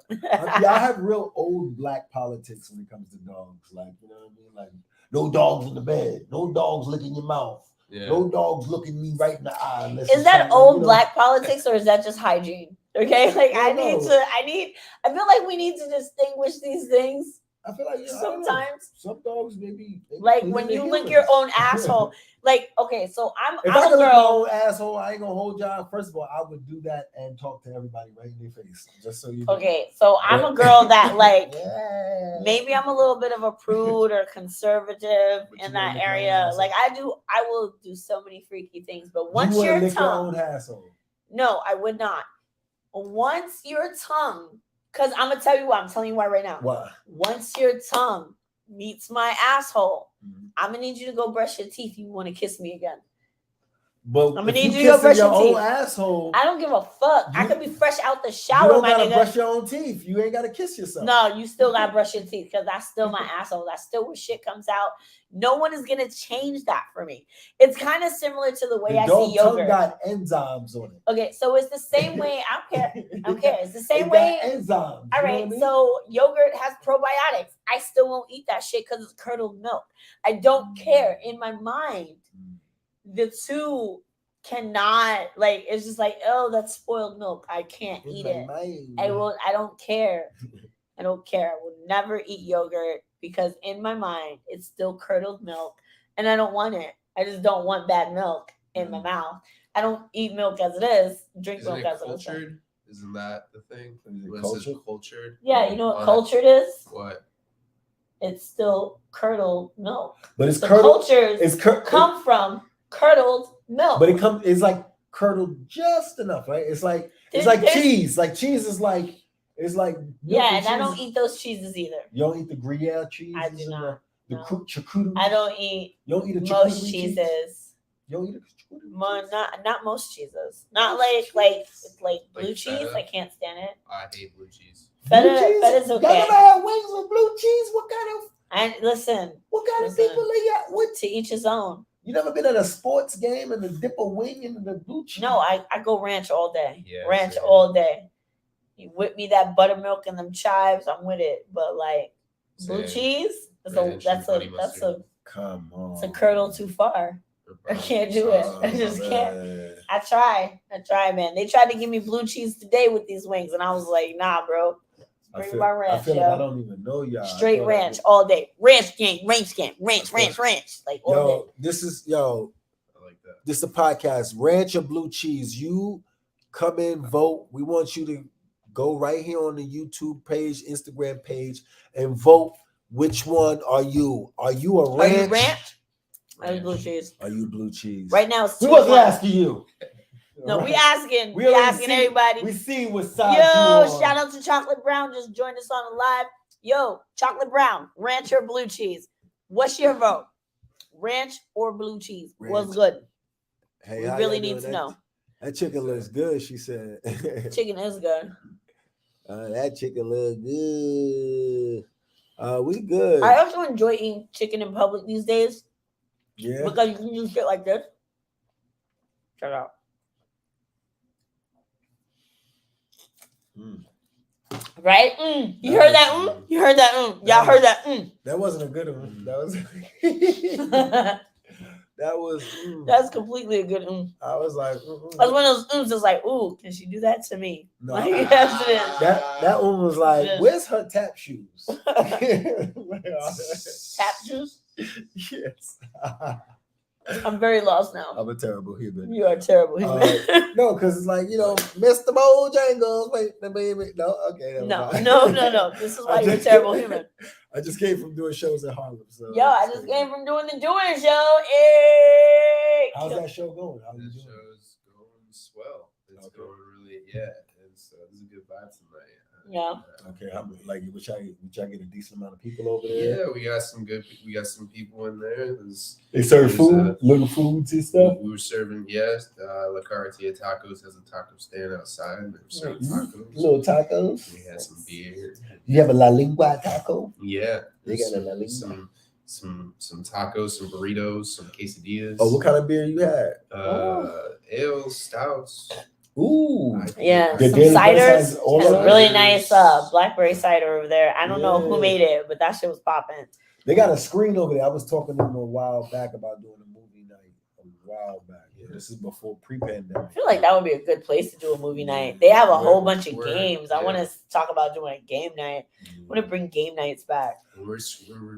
have real old black politics when it comes to dogs. Like, you know what I mean? Like, no dogs in the bed. No dogs licking your mouth. Yeah. No dogs looking me right in the eye. Is that old black politics or is that just hygiene? Okay, like I feel like we need to distinguish these things. I feel like sometimes some dogs maybe like when you lick your own asshole. Like, okay, so if I'm I a could lick my girl. own asshole, I ain't gonna hold y'all. First of all, I would do that and talk to everybody right in their face, just so you know. Okay, so I'm a girl that like yeah. maybe I'm a little bit of a prude or conservative But in you that wanna lick your own area. asshole. Like I will do so many freaky things. But once you your lick tongue, your own asshole. no, I would not. Once your tongue, because I'm gonna tell you why. I'm telling you why right now. Why? Once your tongue meets my asshole, I'm gonna need you to go brush your teeth. You want to kiss me again? But I'm gonna if need you you to go brush your your own teeth. asshole, I don't give a fuck. I You- could be fresh out the you shower, don't my gotta nigga. brush your own teeth. You ain't gotta kiss yourself. No, you still gotta brush your teeth because that's still my asshole. That's still where shit comes out. No one is gonna change that for me. It's kind of similar to the way the I dog see yogurt. tongue got enzymes on it. Okay, so it's the same way. I don't care. I don't care. It's the same It way. got enzymes. All you know right, what I mean? so yogurt has probiotics. I still won't eat that shit because it's curdled milk. I don't care. In my mind, the two cannot, like, it's just like, oh, that's spoiled milk. I can't In eat my it. mind. I don't care. I don't care. I will never eat yogurt because in my mind it's still curdled milk and I don't want it. I just don't want bad milk in my mouth. I don't eat milk as it is, drink Isn't milk it as it is. cultured? Isn't that the thing? Is it When it says cultured? cultured? Yeah, you know what On it. cultured is? What? It's still curdled milk. But it's The curdled. cultures It's come from curdled milk. But it's like curdled just enough, right? It's like There's- cheese. Like cheese is like it's like milk yeah, and I cheese. don't eat those cheeses either. You don't eat the Gruyere cheese. I do not. The No. charcuterie. I don't eat You don't eat a most charcuterie cheese? cheeses. You don't eat a charcuterie cheese? Not most cheeses. Not like blue Like cheese. feta? I can't stand it. I hate blue cheese. Feta, Blue cheese? feta's Y'all okay. never had wings with blue cheese? What kind of And listen, Listen. people are y'all? What? to each his own. You never been at a sports game and dip a wing into the blue cheese? No, I go ranch all day. Yeah, ranch same. all day. You whip me that buttermilk and them chives, I'm with it. But like blue Same. cheese, Ranch and honey Come on. it's a curdle too far. I can't do it. I just can't. Man. I try, man. They tried to give me blue cheese today with these wings, and I was like, nah, bro. Bring my ranch, I feel yo. like I don't even know y'all. Straight ranch all day. Ranch gang, ranch. Like all day. Yo, this is I like that. this is a podcast. Ranch or blue cheese. You come in, vote. We want you to go right here on the YouTube page, Instagram page, and vote. Which one are you? Are you a Are you ranch? ranch? Are you blue cheese? Are you blue cheese? Right now it's We 2-1. wasn't asking you. No, Right. we asking. We We already asking see- everybody. We see what side you Yo, on. shout out to Chocolate Brown. Just joined us on the live. Yo, Chocolate Brown, ranch or blue cheese? What's your vote? Ranch or blue cheese? What's Ranch. good? Hey, We how really y'all need doing? to know. That chicken looks good, she said. Chicken is good. That chicken look good. We good. I also enjoy eating chicken in public these days Yeah. because you can do shit like this. Check it out. Mm. Right? You heard that? You heard that? Y'all heard that? That wasn't a good one. That was that was That's completely a good I was like That's one of those that's like, ooh, can she do that to me? No, Like, yes, it is. that one was like, Yeah. where's her tap shoes? Tap juice? Yes. I'm very lost now. I'm a terrible human. You are terrible. No, because it's like, Mr. Bojangles. Wait, no, okay. never No. mind. This is I why you're a just- terrible human. I just came from doing shows in Harlem. So Yo, I just came from doing the doing show. Hey! How's that show going? How you This doing? show's going swell. It's Okay. going really, yeah. It's this is a good vibe tonight. Yeah. Okay, I'm like, which I get a decent amount of people over there. Yeah, we got some people in there. They serve There's, food, little foods and stuff. We were serving, yes. La Carretilla Tacos has a taco stand outside. They were serving tacos. Little tacos. We had some beer. You have a La Lingua taco. Yeah, They got a some- La Lingua. some tacos, some burritos, some quesadillas. Oh, what kind of beer you had? Ales, stouts. Ooh, Yeah. The Some Daily Press ciders. has all Has of a really those. nice blackberry cider over there. I don't know who Yeah. made it, but that shit was popping. they got a screen over there. I was talking to them a while back about doing a movie night. A while back. Yeah, this is before pre-pandemic. I feel like that would be a good place to do a movie night. They have a whole bunch of games. I want to talk about doing a game night. I want to bring game nights back. We're screening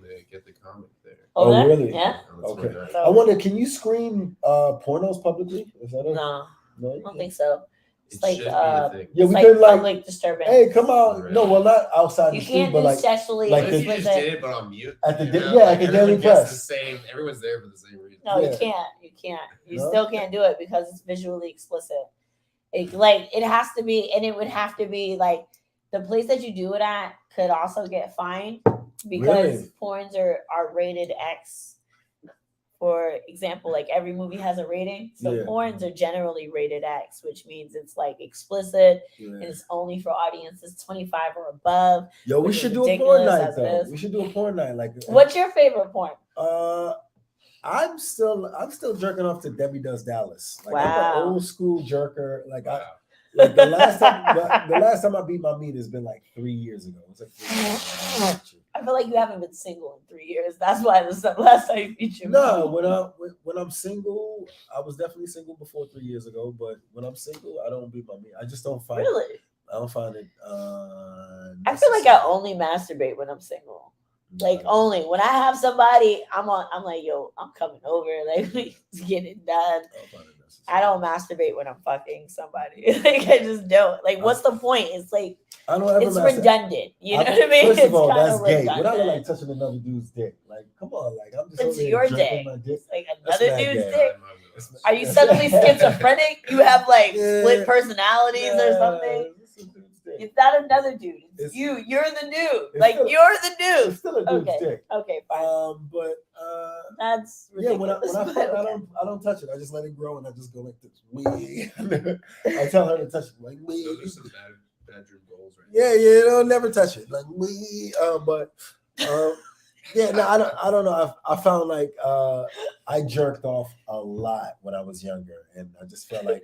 to get the comic there. Oh, really? Yeah. Okay. So, I wonder, can you screen pornos publicly? Is that no, I don't think so. It's like yeah, we like could public disturbance. Hey, come on! Right. No, well, not outside you the street, but like sexually. Like you just did it, but on mute. At the like the Daily Press. The same. Everyone's there for the same reason. No, you can't. You can't. You still can't do it because it's visually explicit. It has to be, and it would have to be like the place that you do it at could also get fined because porns are rated X. For example, like every movie has a rating. So porns are generally rated X, which means it's like explicit and it's only for audiences 25 or above. Yo, we should do a porn night though. We should do a porn night. Like, what's your favorite porn? I'm still jerking off to Debbie Does Dallas. Like, wow. I'm an old school jerker. Like the last time I beat my meat has been like 3 years ago. It was like 3 years ago. I feel like you haven't been single in 3 years. That's why this is the last time you beat your meat. No, when I'm single, I was definitely single before 3 years ago. But when I'm single, I don't beat my meat. I just don't find really. I don't find it. I feel like I only masturbate when I'm single. Like only when I have somebody, I'm like, yo, I'm coming over. Like let's get it done. I don't masturbate when I'm fucking somebody. Like I just don't. Like, what's the point? It's like it's redundant. You know what I mean? First of all, that's gay. What I look like touching another dude's dick? Like, come on, like I'm just. It's your dick. It's like another dude's dick. Are you suddenly schizophrenic? You have like split personalities or something? It's not another dude. It's you. You're the dude. Like you're the dude. It's still a dude's dick. Okay, fine. But that's ridiculous. When I fuck, I don't touch it. I just let it grow and I just go like this. Wee. I tell her to touch it like wee. Those are some bedroom goals, right? Yeah, don't never touch it like wee. Yeah, no, I don't know. I found like I jerked off a lot when I was younger, and I just felt like.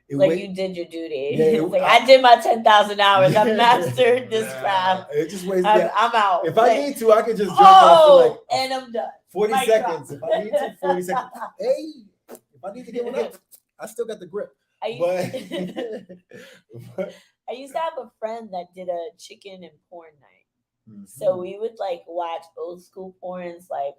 You did your duty. Yeah, like I did my 10,000 hours. I mastered this craft. It just wastes. I'm out. If I need to, I can just jerk off for like and I'm done. 40 seconds. If I need to, 40 seconds. Hey, if I need to get one up, I still got the grip. I used to have a friend that did a chicken and porn night. Mm-hmm. So we would like watch old school porns like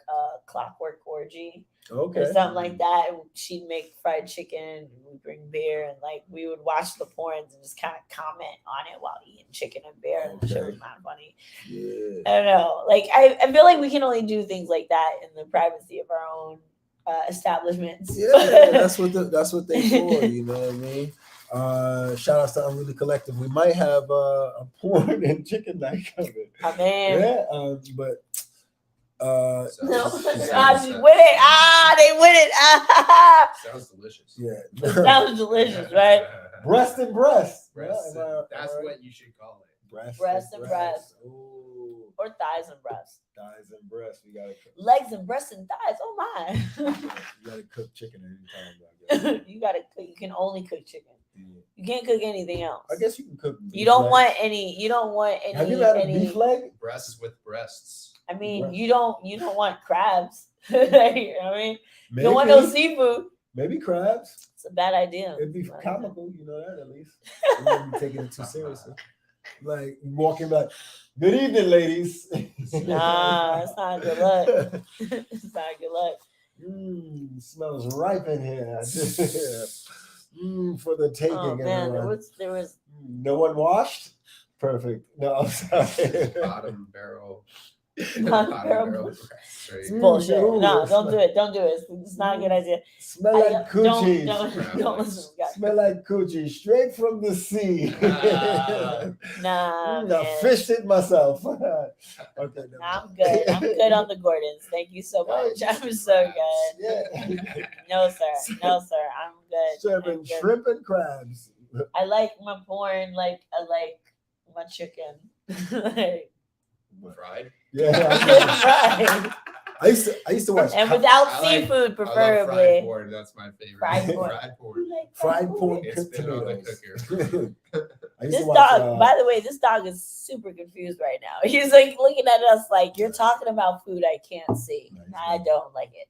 Clockwork Orgy or something like that. And she'd make fried chicken and we'd bring beer and like we would watch the porns and just kind of comment on it while eating chicken and beer. And the shit was kind of funny. Yeah. I don't know. Like I feel like we can only do things like that in the privacy of our own establishments. Yeah, that's what they for, you know what I mean? Shout out to Unruly Collective. We might have a porn and chicken night coming. Oh man. Yeah, but no, she win it. They win it. Sounds delicious. Yeah. It sounds delicious, right? Breast and breast. That's what you should call it. Breast and breast. Ooh. Or thighs and breasts. Thighs and breasts. We gotta cook. Legs and breasts and thighs. Oh my. You gotta cook chicken anytime. You gotta cook. You can only cook chicken. Yeah. You can't cook anything else. I guess you can cook. You don't want any. Have you had a beef leg? Breasts with breasts. I mean, you don't want crabs. You know what I mean? You don't want no seafood. Maybe crabs. It's a bad idea. It'd be comical, you know that at least. You wouldn't be taking it too seriously. Like walking like, good evening, ladies. Nah, it's not a good look. It's not a good look. Smells ripe in here. For the taking. Oh man, there was no one washed. Perfect. No, I'm sorry. Bottom barrel. It's bullshit. No, don't do it. Don't do it. It's not a good idea. Smell like coochie. Don't listen to guys. Smell like coochie straight from the sea. Nah, I fished it myself. Okay. I'm good. I'm good on the Gordons. Thank you so much. I'm so good. Yeah. No, sir. I'm good. Serving shrimp and crabs. I like my porn. Like I like my chicken. Fried? Yeah. Fried. I used to watch and without seafood, preferably. Fried porn, that's my favorite. Fried porn. Fried porn. It's been on the cooker. This dog, by the way, this dog is super confused right now. He's like looking at us like, you're talking about food I can't see. I don't like it.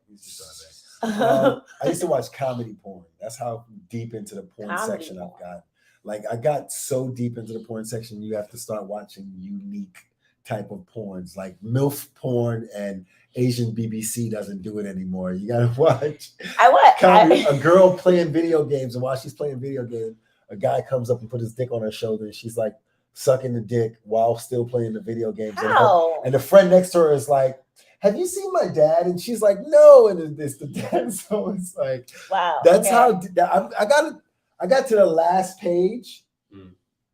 I used to watch comedy porn. That's how deep into the porn Comedy section porn. I've got. Like I got so deep into the porn section, you have to start watching unique type of porns, like MILF porn, and Asian BBC doesn't do it anymore. You gotta watch a girl playing video games, and while she's playing video games, a guy comes up and put his dick on her shoulder, and she's like sucking the dick while still playing the video games. And the friend next to her is like, have you seen my dad? And she's like, no. And it's the dad. So it's like, wow. That's how I got to the last page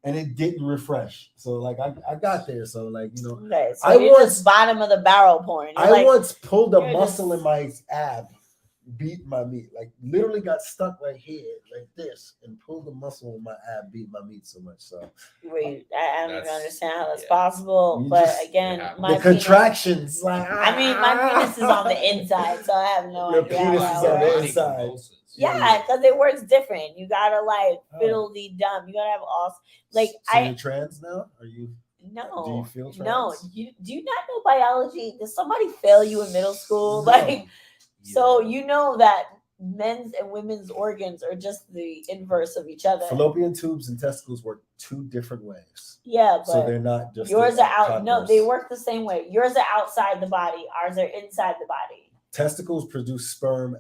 and it didn't refresh. So like I got there. So like, you know, okay, so I once bottom of the barrel porn. I once pulled a muscle in my ab, beat my meat, like literally got stuck right here like this and pulled the muscle in my ab, beat my meat so much. So wait, I don't even understand how that's possible. But again, the contractions, like I mean, my penis is on the inside, so I have no idea. Your penis is on the inside. Yeah, because it works different. You gotta like fiddly dumb. You gotta have all like so you're trans now? Are you? No. Do you feel trans? No. Do you not know biology? Did somebody fail you in middle school? No. Like, so you know that men's and women's organs are just the inverse of each other. Fallopian tubes and testicles work two different ways. Yeah, but so they're not just yours are out. Converse. No, they work the same way. Yours are outside the body. Ours are inside the body. Testicles produce sperm.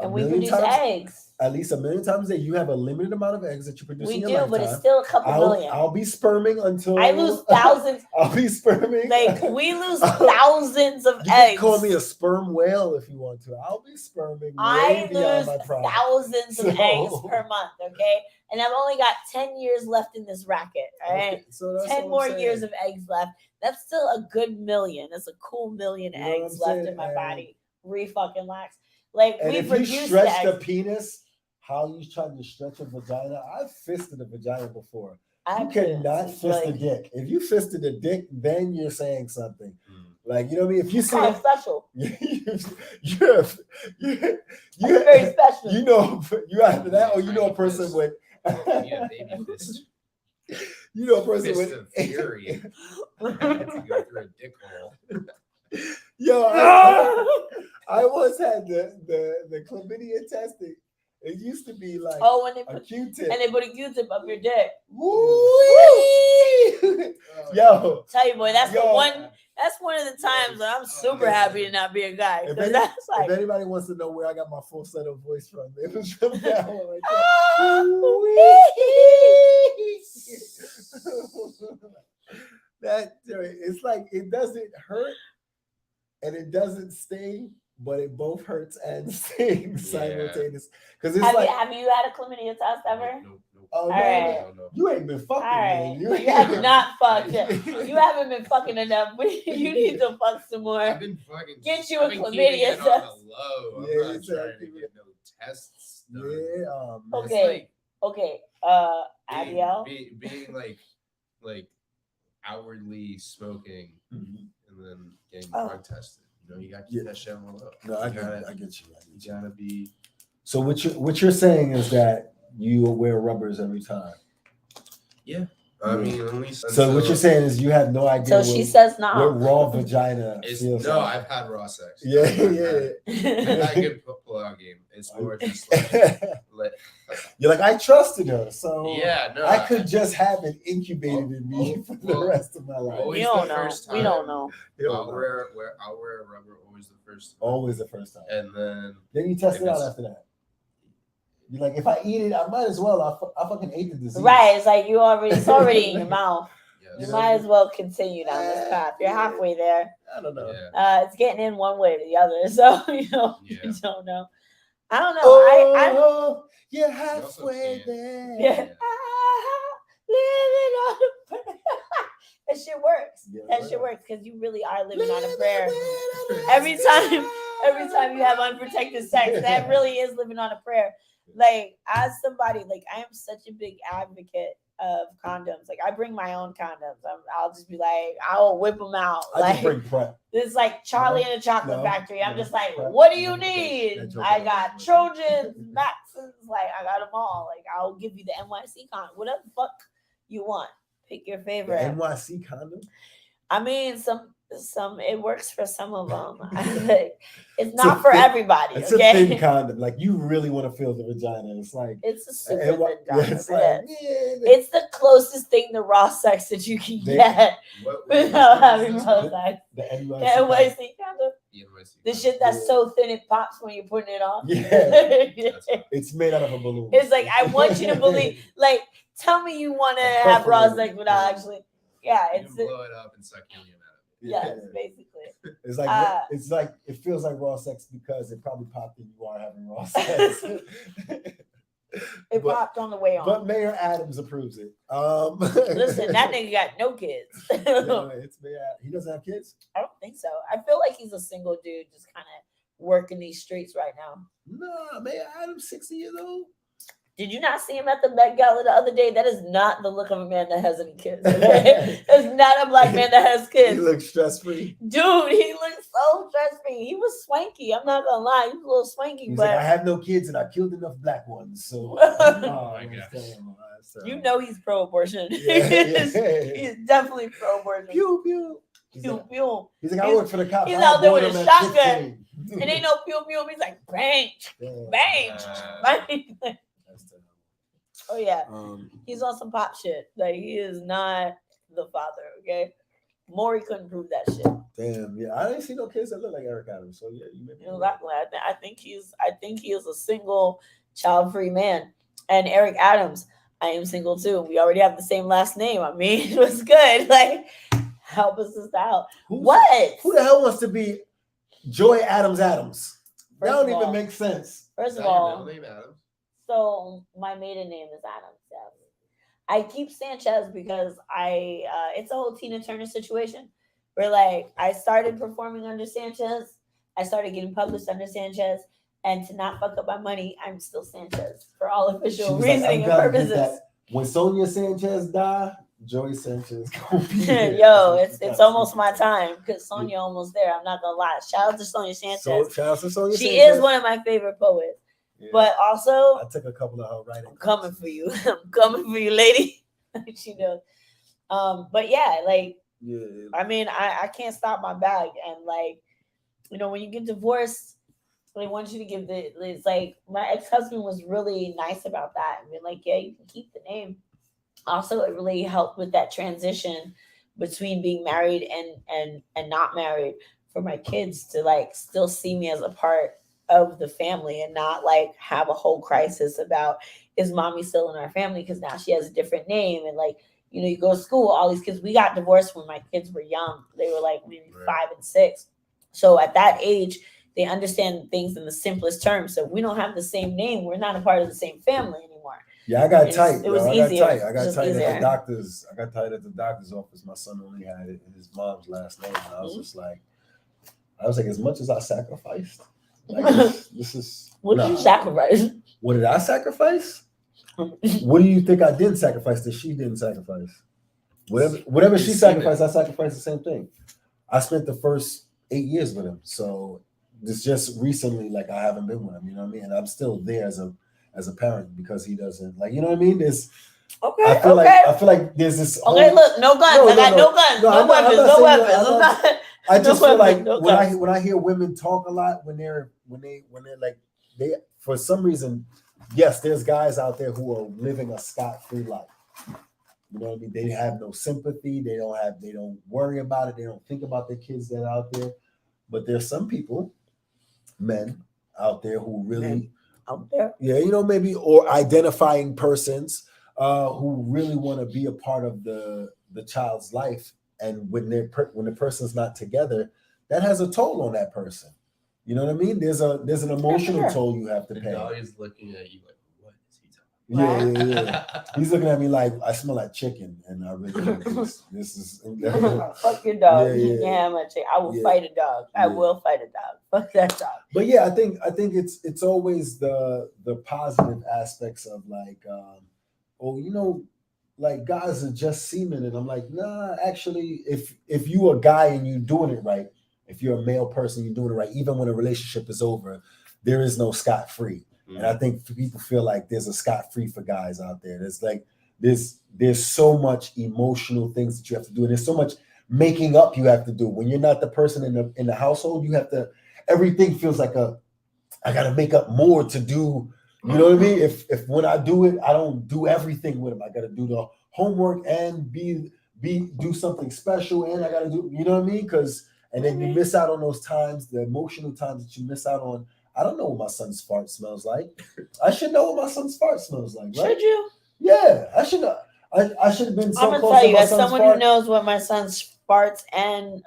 And we produce eggs. At least 1 million times a day. You have a limited amount of eggs that you produce in your lifetime. But it's still a couple million. I'll be sperming until I lose thousands. I'll be sperming. Like we lose thousands of eggs. You can call me a sperm whale if you want to. I'll be sperming. I lose thousands of eggs per month. Okay, and I've only got 10 years left in this racket. All right, okay, so 10 more years of eggs left. That's still a good million. That's a cool million eggs left in my body. Fucking lax. Like and we if produce you stretch the penis, how you trying to stretch a vagina? I've fisted a vagina before. You cannot fist a dick. If you fisted a dick, then you're saying something. Like, you know what I mean? If you say special, you're very special. You know, you after that, or you know a person with baby fist. You know a person with fury. I had to go through a dick hole. Yo, I once had the chlamydia testing. It used to be like when they a put Q-tip. And they put a Q-tip up your dick. Yo, tell you, boy, that's one of the times that I'm super happy to not be a guy. If anybody wants to know where I got my full set of voice from, it was from that one right there. It's like it doesn't hurt and it doesn't sting, but it both hurts and stings simultaneously. Because it's have you had a chlamydia test ever? Nope. Oh, no. You ain't been fucking. Right. You have not fucked. You haven't been fucking enough. You need to fuck some more. I've been fucking. Get you a chlamydia test. I'm not trying to get no tests done. Yeah. Okay. Abiel. Being like outwardly smoking and then getting drug tested. You know, you got to keep that shit on the low. No, I get you. You gotta be. So what you're saying is that you wear rubbers every time. Yeah. I mean, at least. So what you're saying is you have no idea. So she says no. What raw vagina feels no, like. I've had raw sex. Yeah. I've had a good pull-out game. It's more just like you're like, I trusted her, so yeah, no, I could just have it incubated in me for the rest of my life. We don't know. We don't know. I'll wear a rubber always the first time. Always the first time. And then you test it out after that. You're like, if I eat it, I might as well. I fucking ate the disease. Right. It's like it's already in your mouth. Yes. You might as well continue down this path. You're halfway there. I don't know. Yeah. It's getting in one way or the other. So, you don't know. I don't know. You're halfway there. Yeah. Living on a prayer. That shit works. Yeah, that shit works because you really are living on a prayer. Every time you have unprotected sex, that really is living on a prayer. Like, as somebody, like, I am such a big advocate of condoms. Like, I bring my own condoms. I'll just be like, I'll whip them out. I just bring prep. It's like Charlie in a Chocolate Factory. I'm just like, what do you need? I got Trojans, Maxes, like, I got them all. Like, I'll give you the NYC condom. Whatever the fuck you want. Pick your favorite. The NYC condom? I mean, It works for some of them. It's not for everybody. It's okay? a thin condom. Like you really want to feel the vagina. It's like it's a super thin condom. it's like, it's the closest thing to raw sex that you can get without having raw sex. The NYC condom. The shit that's so thin it pops when you're putting it on. Yeah. It's made out of a balloon. It's like I want you to believe. Like, tell me you want to have raw sex without actually. Yeah, it's blow it up and suck helium out of it. Yeah, basically. It's like it feels like raw sex because it probably popped and you are having raw sex. It popped on the way on. But Mayor Adams approves it. Listen, that nigga got no kids. He doesn't have kids? I don't think so. I feel like he's a single dude just kind of working these streets right now. No, Mayor Adams, 60 years old. Did you not see him at the Met Gala the other day? That is not the look of a man that has any kids. Okay? It's not a black man that has kids. He looks stress-free. Dude, he looks so stress-free. He was swanky. I'm not going to lie. He was a little swanky. But like, I have no kids and I killed enough black ones. So, you know he's pro-abortion. Yeah. He's definitely pro-abortion. Pew, pew. Pew, pew. He's like, I work for the cops. He's out there with a shotgun. It ain't no pew, pew. He's like, bang, bang, bang. Oh yeah, he's on some pop shit. Like he is not the father. Okay, Maury couldn't prove that shit. Damn, yeah, I didn't see no kids that look like Eric Adams. So yeah, I think he is a single, child-free man. And Eric Adams, I am single too. We already have the same last name. I mean, it was good. Like, help us out. Who the hell wants to be Joy Adams? That don't even make sense. First of all, so my maiden name is Adams. Yes. I keep Sanchez because it's a whole Tina Turner situation where like I started performing under Sanchez. I started getting published under Sanchez. And to not fuck up my money, I'm still Sanchez for all official reasoning and purposes. When Sonia Sanchez died, Joey Sanchez gonna be there. Yo, it's almost my time because Sonia almost there. I'm not gonna lie. Shout out to Sonia Sanchez. Shout out to Sonia she Sanchez. is one of my favorite poets. Yeah. But also, I took a couple of her writing. I'm coming for you. I'm coming for you, lady. She knows. But yeah, like, I mean, I can't stop my bag. And like, you know, when you get divorced, they want you to give it's like my ex-husband was really nice about that. And be like, yeah, you can keep the name. Also, it really helped with that transition between being married and not married for my kids to like still see me as a part of the family and not like have a whole crisis about is mommy still in our family because now she has a different name. And like, you know, you go to school, all these kids, we got divorced when my kids were young. They were like maybe 5 and 6. So at that age, they understand things in the simplest terms. So we don't have the same name. We're not a part of the same family anymore. Yeah, I got tight. It was easier. I got tight at the doctor's. I got tight at the doctor's office. My son only had his mom's last name, and I was just like, as much as I sacrificed, like this is. What did you sacrifice? What did I sacrifice? What do you think I didn't sacrifice that she didn't sacrifice? Whatever she sacrificed, I sacrificed the same thing. I spent the first 8 years with him, so it's just recently like I haven't been with him. You know what I mean? And I'm still there as a parent because he doesn't like. You know what I mean? There's. Okay. I feel like there's this. Okay, look, no guns. I got no guns. No weapons. I just feel like when I hear women talk a lot when they're like they for some reason, yes, there's guys out there who are living a scot-free life. You know what I mean? They have no sympathy. They don't worry about it. They don't think about the kids that are out there. But there's some people, men out there who really out there. Yeah, you know, maybe or identifying persons who really want to be a part of the child's life. And when the person's not together, that has a toll on that person. You know what I mean? There's an emotional toll you have to pay. The dog is looking at you like, what is he talking about? Yeah. He's looking at me like I smell like chicken, and I really think this is. Fuck your dog. Yeah, I'm a chicken. I will fight a dog. I will fight a dog. Fuck that dog. But yeah, I think it's always the positive aspects of like, you know. Like guys are just semen, and I'm like, nah. Actually, if you a guy and you doing it right, if you're a male person, you're doing it right. Even when a relationship is over, there is no scot-free. And I think people feel like there's a scot-free for guys out there. There's so much emotional things that you have to do, and there's so much making up you have to do. When you're not the person in the household, you have to. Everything feels like I got to make up more to do. You know what I mean? If when I do it, I don't do everything with them. I got to do the homework and do something special, and I got to do. You know what I mean? And then you miss out on those times, the emotional times that you miss out on. I don't know what my son's fart smells like. I should know what my son's fart smells like, right? Should you? Yeah, I should know. I should have been so I'm close gonna tell to you, my as son's someone fart. who knows what my son's farts and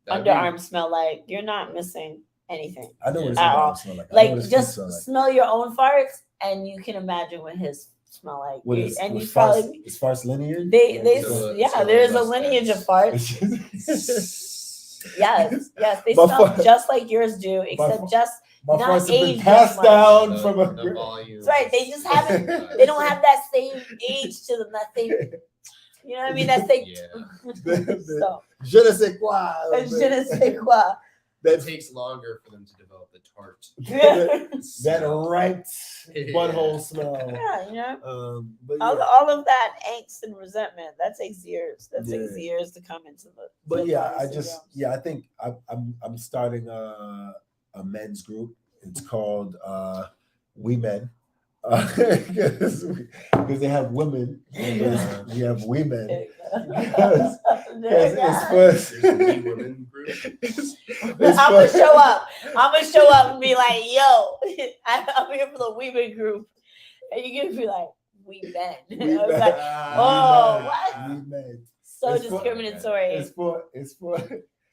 underarms smell like, you're not missing anything. I know what his at all. underarms smell like. I know Like, what his feet just smell like. smell your own farts, and you can imagine what his smell like. What is, and what you farts, probably is farts linear? there's a lineage of farts. Yes, they smell just like yours do, except just my not farts have been aged passed as much. down from a the volume. That's right. They just haven't. They don't have that same age to them. That same. You know what I mean? That same. So. Je ne sais quoi. Je ne sais quoi. That takes longer for them to develop the tart. that right butthole smell. Yeah, you know. But all of that angst and resentment, that takes years. That takes years to come into the. But yeah, I think I'm starting a men's group. It's called We Men. Because they have women. We have women. Because it's for women group. I'm gonna show up. And be like, yo, I'm here for the women group. And you're gonna be like, we men. I was like, oh, what? We men. So discriminatory. It's for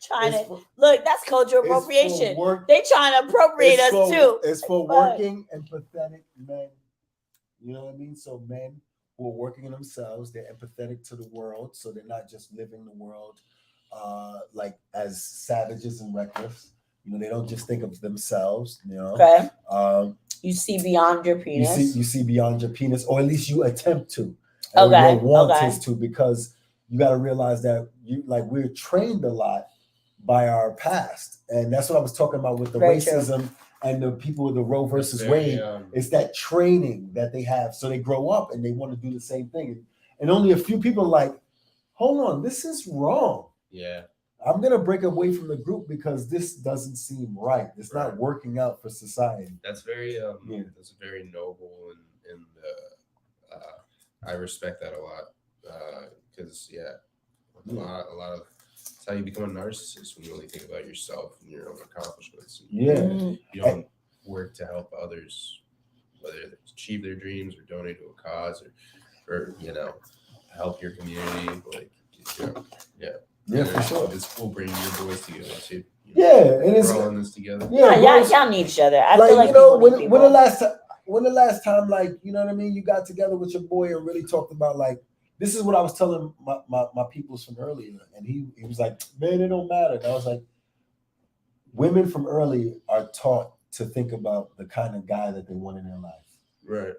trying to look, that's cultural appropriation. They trying to appropriate us too. It's for working and pathetic men. You know what I mean? So men who are working on themselves, they're empathetic to the world, so they're not just living the world like as savages and reckless. You know, they don't just think of themselves. You know, okay. You see beyond your penis. You see beyond your penis, or at least you attempt to. And your want is to, because you got to realize that we're trained a lot by our past, and that's what I was talking about with the racism and the people with the Roe versus Wade. It's that training that they have, so they grow up and they want to do the same thing, and only a few people are like, hold on, this is wrong. Yeah, I'm gonna break away from the group because this doesn't seem right. It's not working out for society. That's very that's very noble, and I respect that a lot, because a lot of it's how you become a narcissist, when you only think about yourself and your own accomplishments. You don't work to help others, whether they achieve their dreams or donate to a cause or help your community. For sure. It's cool bringing your boys together too. And it's all in this together. Y'all need each other. I feel like when the last time, like, you know what I mean, you got together with your boy and really talked about, like, this is what I was telling my peoples from earlier, and he was like, man, it don't matter. And I was like, women from early are taught to think about the kind of guy that they want in their life, right?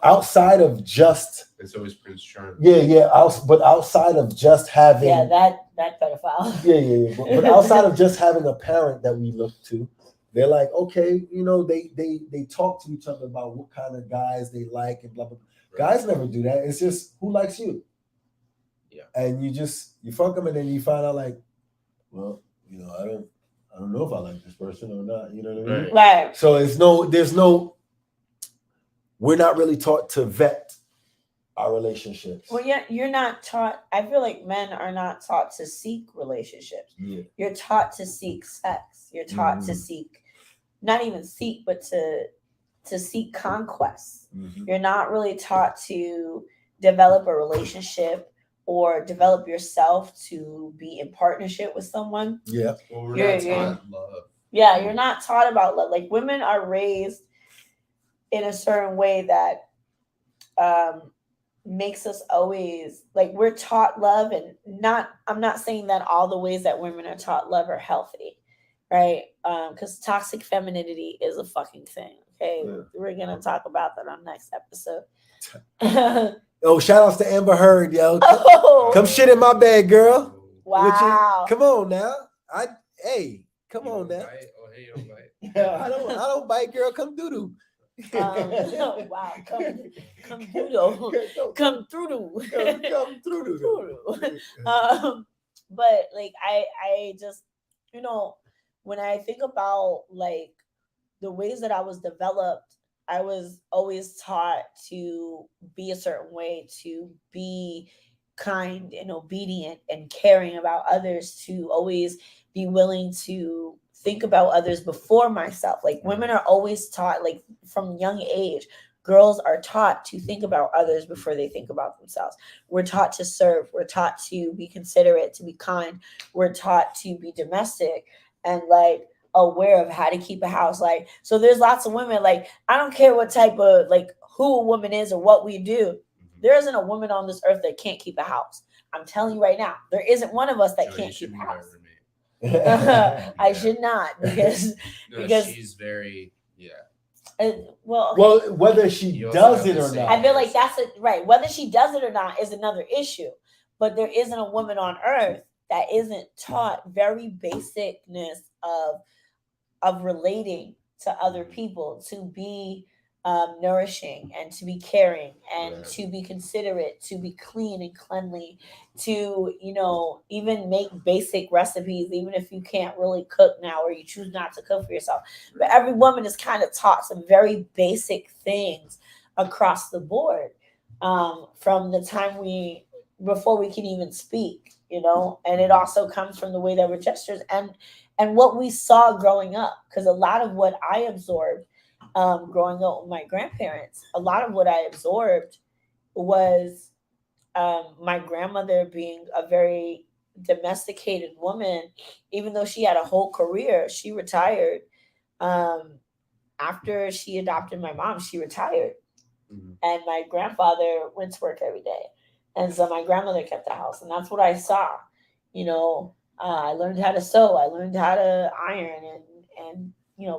Outside of just, it's always Prince Charming. But outside of just having that pedophile. But outside of just having a parent that we look to, they're like, okay, they talk to each other about what kind of guys they like and blah blah blah. Guys never do that. It's just who likes you. Yeah. And you fuck them, and then you find out, like, well, I don't know if I like this person or not. You know what I mean? Right. So we're not really taught to vet our relationships. Well, you're not taught. I feel like men are not taught to seek relationships. Yeah. You're taught to seek sex. You're taught to seek, not even seek, but to seek conquest. You're not really taught to develop a relationship or develop yourself to be in partnership with someone. Yeah. Well, we're not taught love. Yeah, you're not taught about love. Like, women are raised in a certain way that makes us always, like, we're taught love, and I'm not saying that all the ways that women are taught love are healthy, right? Because toxic femininity is a fucking thing. Okay, we're gonna talk about that on next episode. Oh, shout outs to Amber Heard, yo. Come shit in my bed, girl. Wow. Come on now. Come on now. Bite? Oh, hey, you don't bite. I don't bite, girl. Come doo-doo. Wow, come through, come through. Come through. But like I just, when I think about like the ways that I was developed, I was always taught to be a certain way, to be kind and obedient and caring about others, to always be willing to think about others before myself. Like women are always taught, like from young age, girls are taught to think about others before they think about themselves. We're taught to serve, we're taught to be considerate, to be kind, we're taught to be domestic and like aware of how to keep a house. Like, so there's lots of women, like, I don't care what type of, like, who a woman is or what we do, there isn't a woman on this earth that can't keep a house. I'm telling you right now, there isn't one of us that can't keep a house. I should not, because she's very well, whether she does it or not, I feel like that's it, right? Whether she does it or not is another issue. But there isn't a woman on earth that isn't taught very basicness of relating to other people, to be nourishing and to be caring and to be considerate, to be clean and cleanly, to even make basic recipes, even if you can't really cook now or you choose not to cook for yourself. But every woman is kind of taught some very basic things across the board, from the time before we can even speak, and it also comes from the way that we're gestures and what we saw growing up, because a lot of what I absorbed growing up with my grandparents, a lot of what I absorbed was my grandmother being a very domesticated woman. Even though she had a whole career, she retired. After she adopted my mom, she retired. And my grandfather went to work every day. And so my grandmother kept the house. And that's what I saw. I learned how to sew. I learned how to iron and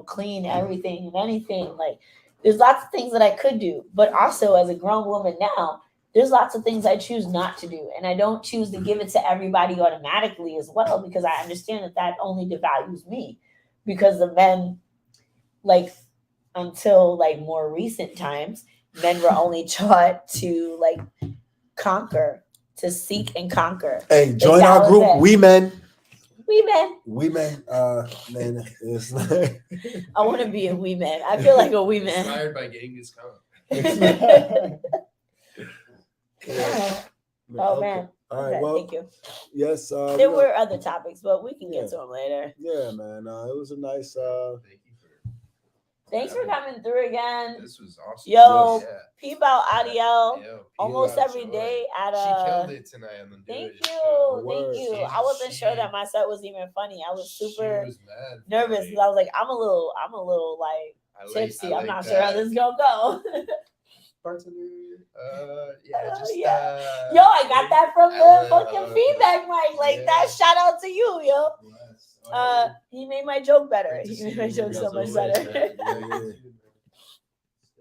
clean everything and anything. Like, there's lots of things that I could do. But also, as a grown woman now, there's lots of things I choose not to do. And I don't choose to give it to everybody automatically as well, because I understand that only devalues me. Because the men, like, until like more recent times, men were only taught to like conquer, to seek and conquer. Hey, join our group, men. Man, it's like I want to be a wee man. I feel like a wee man. Inspired by Genghis Khan. Oh man. All right. Okay, well, thank you. Yes. There were other topics, but we can get to them later. Yeah, man. It was a nice. Thanks for coming through again. This was awesome. Yo, peep out Adiel. Almost every day at She killed it tonight on the Thank you. I wasn't sure that my set was even funny. I was super nervous because I was like, I'm a little like tipsy. I'm not sure how this is gonna go. Bartender. Yo, I got that from the fucking feedback mic. Like that. Shout out to you, yo. He made my joke better. He made my joke so much better.